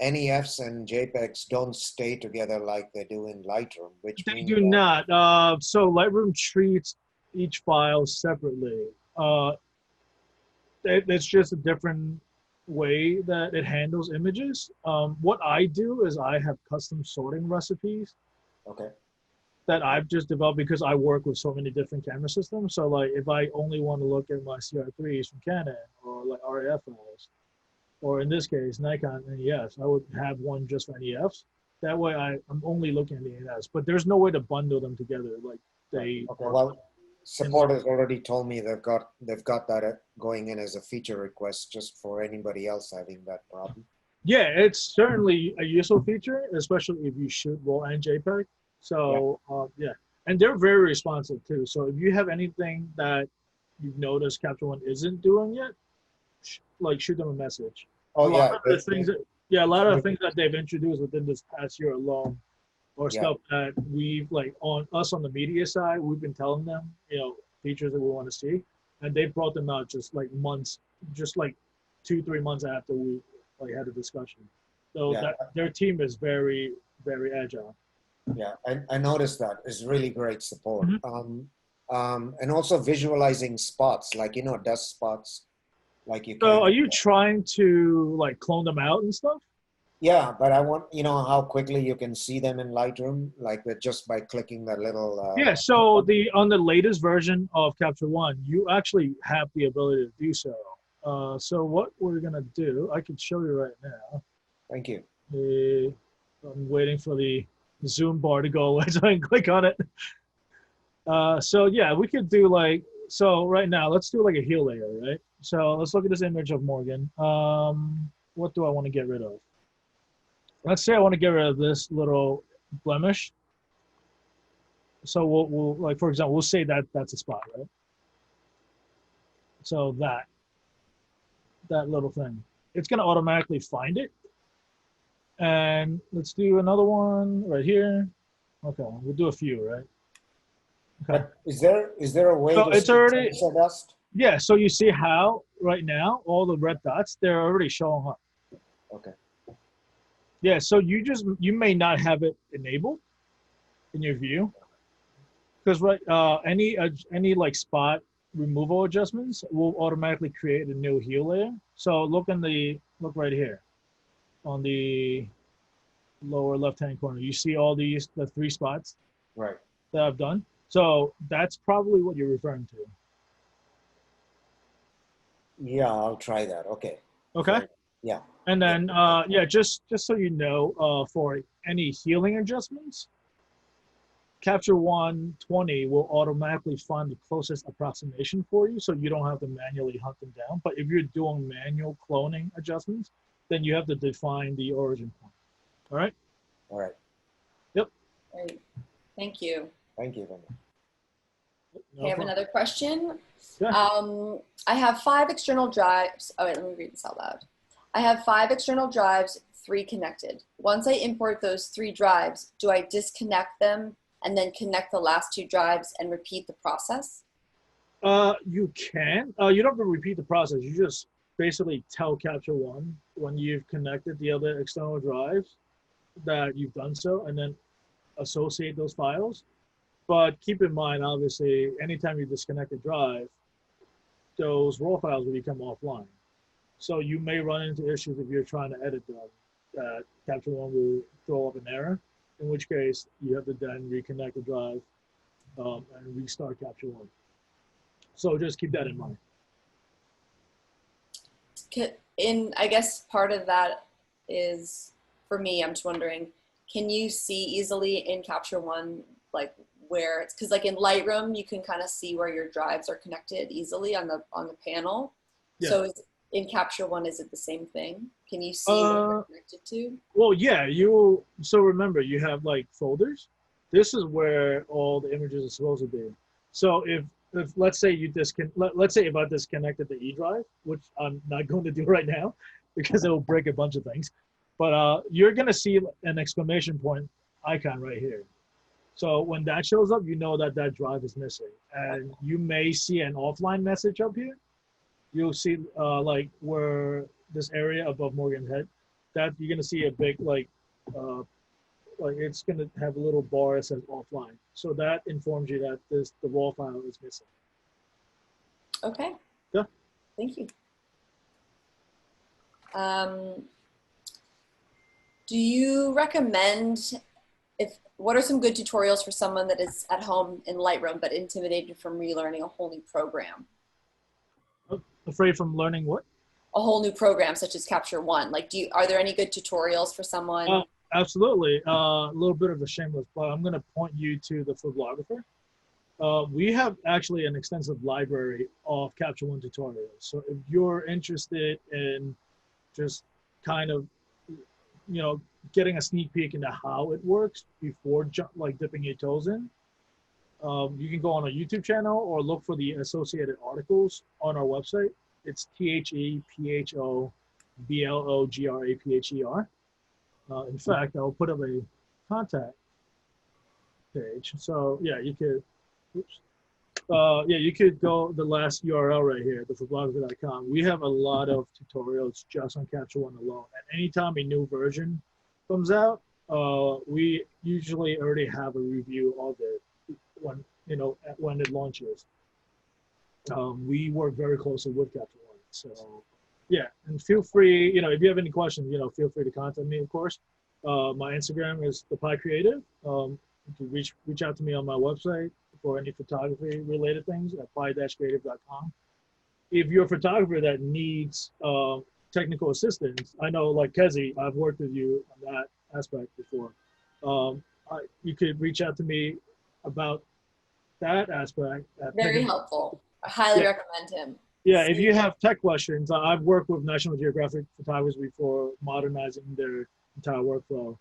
and JPEGs don't stay together like they do in Lightroom, which They means do not. So Lightroom treats each file separately. It's just a different way that it handles images. What I do is I have custom sorting recipes Okay. that I've just developed because I work with so many different camera systems. So like if I only want to look at my CR3s from Canon or like RAF files, or in this case, Nikon NEFs, I would have one just for NEFs. That way I'm only looking at the NEFs, but there's no way to bundle them together. Like they Okay, well, support has already told me they've got that going in as a feature request just for anybody else having that problem. Yeah, it's certainly a useful feature, especially if you shoot RAW and JPEG. So yeah, and they're very responsive too. So if you have anything that you've noticed Capture One isn't doing yet, like shoot them a message. Oh, a yeah. lot of the things that they've introduced within this past year alone, or Yeah. stuff that we've like on the media side, we've been telling them, features that we want to see, and they brought them out just like months, just like 2-3 months after we like had a discussion. So Yeah. their team is very, very agile. Yeah, I noticed that. It's really great support. And also visualizing spots, like, dust spots, like you can. So are you trying to like clone them out and stuff? Yeah, but I want, how quickly you can see them in Lightroom, like with just by clicking that little. Yeah, so on the latest version of Capture One, you actually have the ability to do so. So what we're gonna do, I can show you right now. Thank you. I'm waiting for the Zoom bar to go away so I can click on it. So yeah, we could do so right now, let's do like a heel layer, right? So let's look at this image of Morgan. What do I want to get rid of? Let's say I want to get rid of this little blemish. So we'll like, for example, we'll say that that's a spot, right? So that little thing, it's going to automatically find it. And let's do another one right here. Okay, we'll do a few, right? Okay. But is there a way So to it's already, sensor dust? yeah, so you see how right now all the red dots, they're already showing up. Okay. Yeah, so you may not have it enabled in your view, because any like spot removal adjustments will automatically create a new heel layer. So look right here on the lower left hand corner. You see all the 3 spots Right. that I've done. So that's probably what you're referring to. Yeah, I'll try that. Okay. Okay. Right. Yeah. And then yeah, just so you know, for any healing adjustments, Capture 120 will automatically find the closest approximation for you, so you don't have to manually hunt them down. But if you're doing manual cloning adjustments, then you have to define the origin point. All right? All right. Yep. Great. Thank you. Thank you very much. No Okay, I have problem. another question. Yeah. I have 5 external drives. Oh, wait, let me read this out loud. I have 5 external drives, 3 connected. Once I import those 3 drives, do I disconnect them and then connect the last 2 drives and repeat the process? You can. You don't have to repeat the process. You just basically tell Capture One when you've connected the other external drives that you've done so, and then associate those files. But keep in mind, obviously, anytime you disconnect a drive, those raw files will become offline. So you may run into issues if you're trying to edit them, that Capture One will throw up an error, in which case you have to then reconnect the drive and restart Capture One. So just keep that in mind. I guess part of that is, for me, I'm just wondering, can you see easily in Capture One, like where it's, because like in Lightroom, you can kind of see where your drives are connected easily on the panel. Yeah. So in Capture One, is it the same thing? Can you see what they're connected to? Well, yeah, so remember, you have like folders. This is where all the images are supposed to be. So if let's say let's say if I disconnected the E drive, which I'm not going to do right now because it will break a bunch of things, but you're gonna see an exclamation point icon right here. So when that shows up, you know that that drive is missing, and you may see an offline message up here. You'll see like where this area above Morgan's head, that you're gonna see a big like it's gonna have a little bar that says offline. So that informs you that the raw file is missing. Okay. Yeah. Thank you. Do you recommend, what are some good tutorials for someone that is at home in Lightroom but intimidated from relearning a whole new program? Afraid from learning what? A whole new program such as Capture One. Like, are there any good tutorials for someone? Absolutely. A little bit of a shameless plug. I'm going to point you to the Phoblographer. We have actually an extensive library of Capture One tutorials. So if you're interested in just kind of, getting a sneak peek into how it works before like dipping your toes in, you can go on our YouTube channel or look for the associated articles on our website. It's ThePhoblographer. In fact, I'll put up a contact page. So yeah, you could, you could go the last URL right here, thephoblographer.com. We have a lot of tutorials just on Capture One alone. And anytime a new version comes out, we usually already have a review of it when it launches. We work very closely with Capture One. So yeah, and feel free, if you have any questions, feel free to contact me, of course. My Instagram is thepicreative. You can reach out to me on my website for any photography related things at pi-creative.com. If you're a photographer that needs technical assistance, I know like Kezi, I've worked with you on that aspect before. You could reach out to me about that aspect. Very helpful. I highly recommend him. Yeah, if you have tech questions, I've worked with National Geographic photographers before modernizing their entire workflow.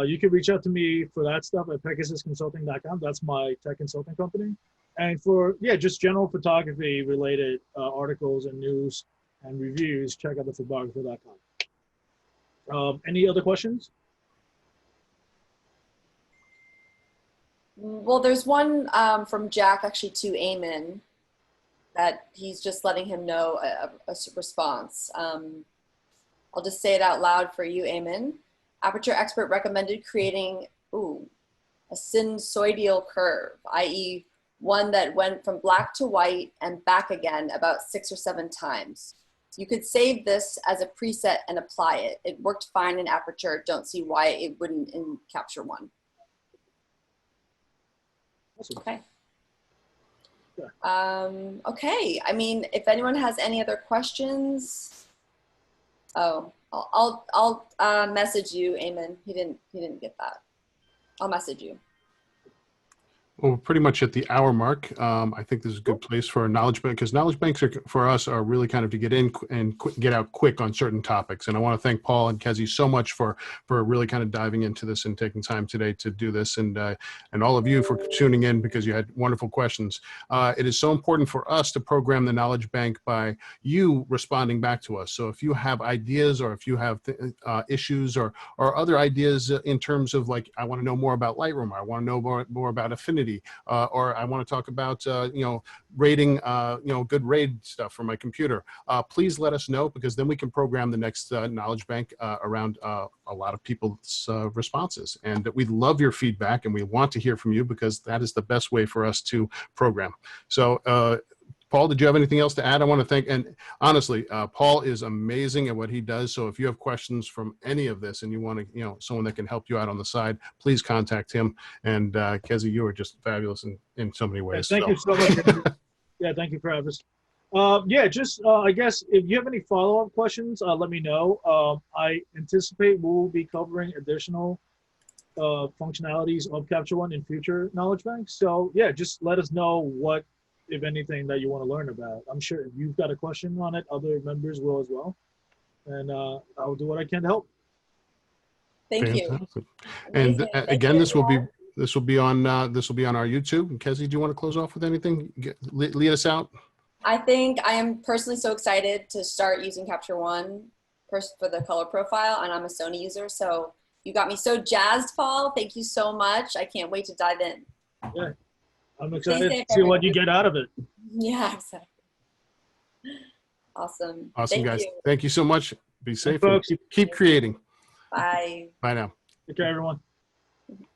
You can reach out to me for that stuff at pegasusconsulting.com. That's my tech consulting company. And for, just general photography related articles and news and reviews, check out thephoblographer.com. Any other questions? Well, there's one from Jack actually to Eamon that he's just letting him know a response. I'll just say it out loud for you, Eamon. Aperture expert recommended creating a sinusoidal curve, i.e. one that went from black to white and back again about 6 or 7 times. You could save this as a preset and apply it. It worked fine in Aperture. Don't see why it wouldn't in Capture One. Awesome. Okay. Yeah. Okay. I mean, if anyone has any other questions, I'll message you, Eamon. He didn't get that. I'll message you. Well, we're pretty much at the hour mark. I think this is a good place for a knowledge bank, because knowledge banks are, for us, are really kind of to get in and get out quick on certain topics. And I want to thank Paul and Kezi so much for really kind of diving into this and taking time today to do this, and all of you for tuning in because you had wonderful questions. It is so important for us to program the knowledge bank by you responding back to us. So if you have ideas, or if you have issues or other ideas in terms of, like, I want to know more about Lightroom, I want to know more about Affinity, or I want to talk about, rating, good RAID stuff for my computer. Please let us know, because then we can program the next knowledge bank around a lot of people's responses. And we love your feedback, and we want to hear from you, because that is the best way for us to program. So, Paul, did you have anything else to add? I want to thank, and honestly, Paul is amazing at what he does. So if you have questions from any of this and you want to, someone that can help you out on the side, please contact him. And Kezi, you are just fabulous in so many ways. Yeah, thank you so much. Yeah, thank you, Travis. I guess if you have any follow-up questions, let me know. I anticipate we'll be covering additional functionalities of Capture One in future knowledge banks. So yeah, just let us know what, if anything, that you want to learn about. I'm sure if you've got a question on it, other members will as well. And I'll do what I can to help. Thank you. Fantastic. And Amazing. Thank again, you, this will be everyone. on our YouTube. And Kezi, do you want to close off with anything? Lead us out. I think I am personally so excited to start using Capture One for the color profile, and I'm a Sony user, so you got me so jazzed, Paul. Thank you so much. I can't wait to dive in. Yeah, I'm excited to see what you get out of it. Yeah, exactly. Awesome. Awesome, Thank guys. you. Thank you so much. Be safe. Folks, Keep creating. Bye. Bye now. take care, everyone.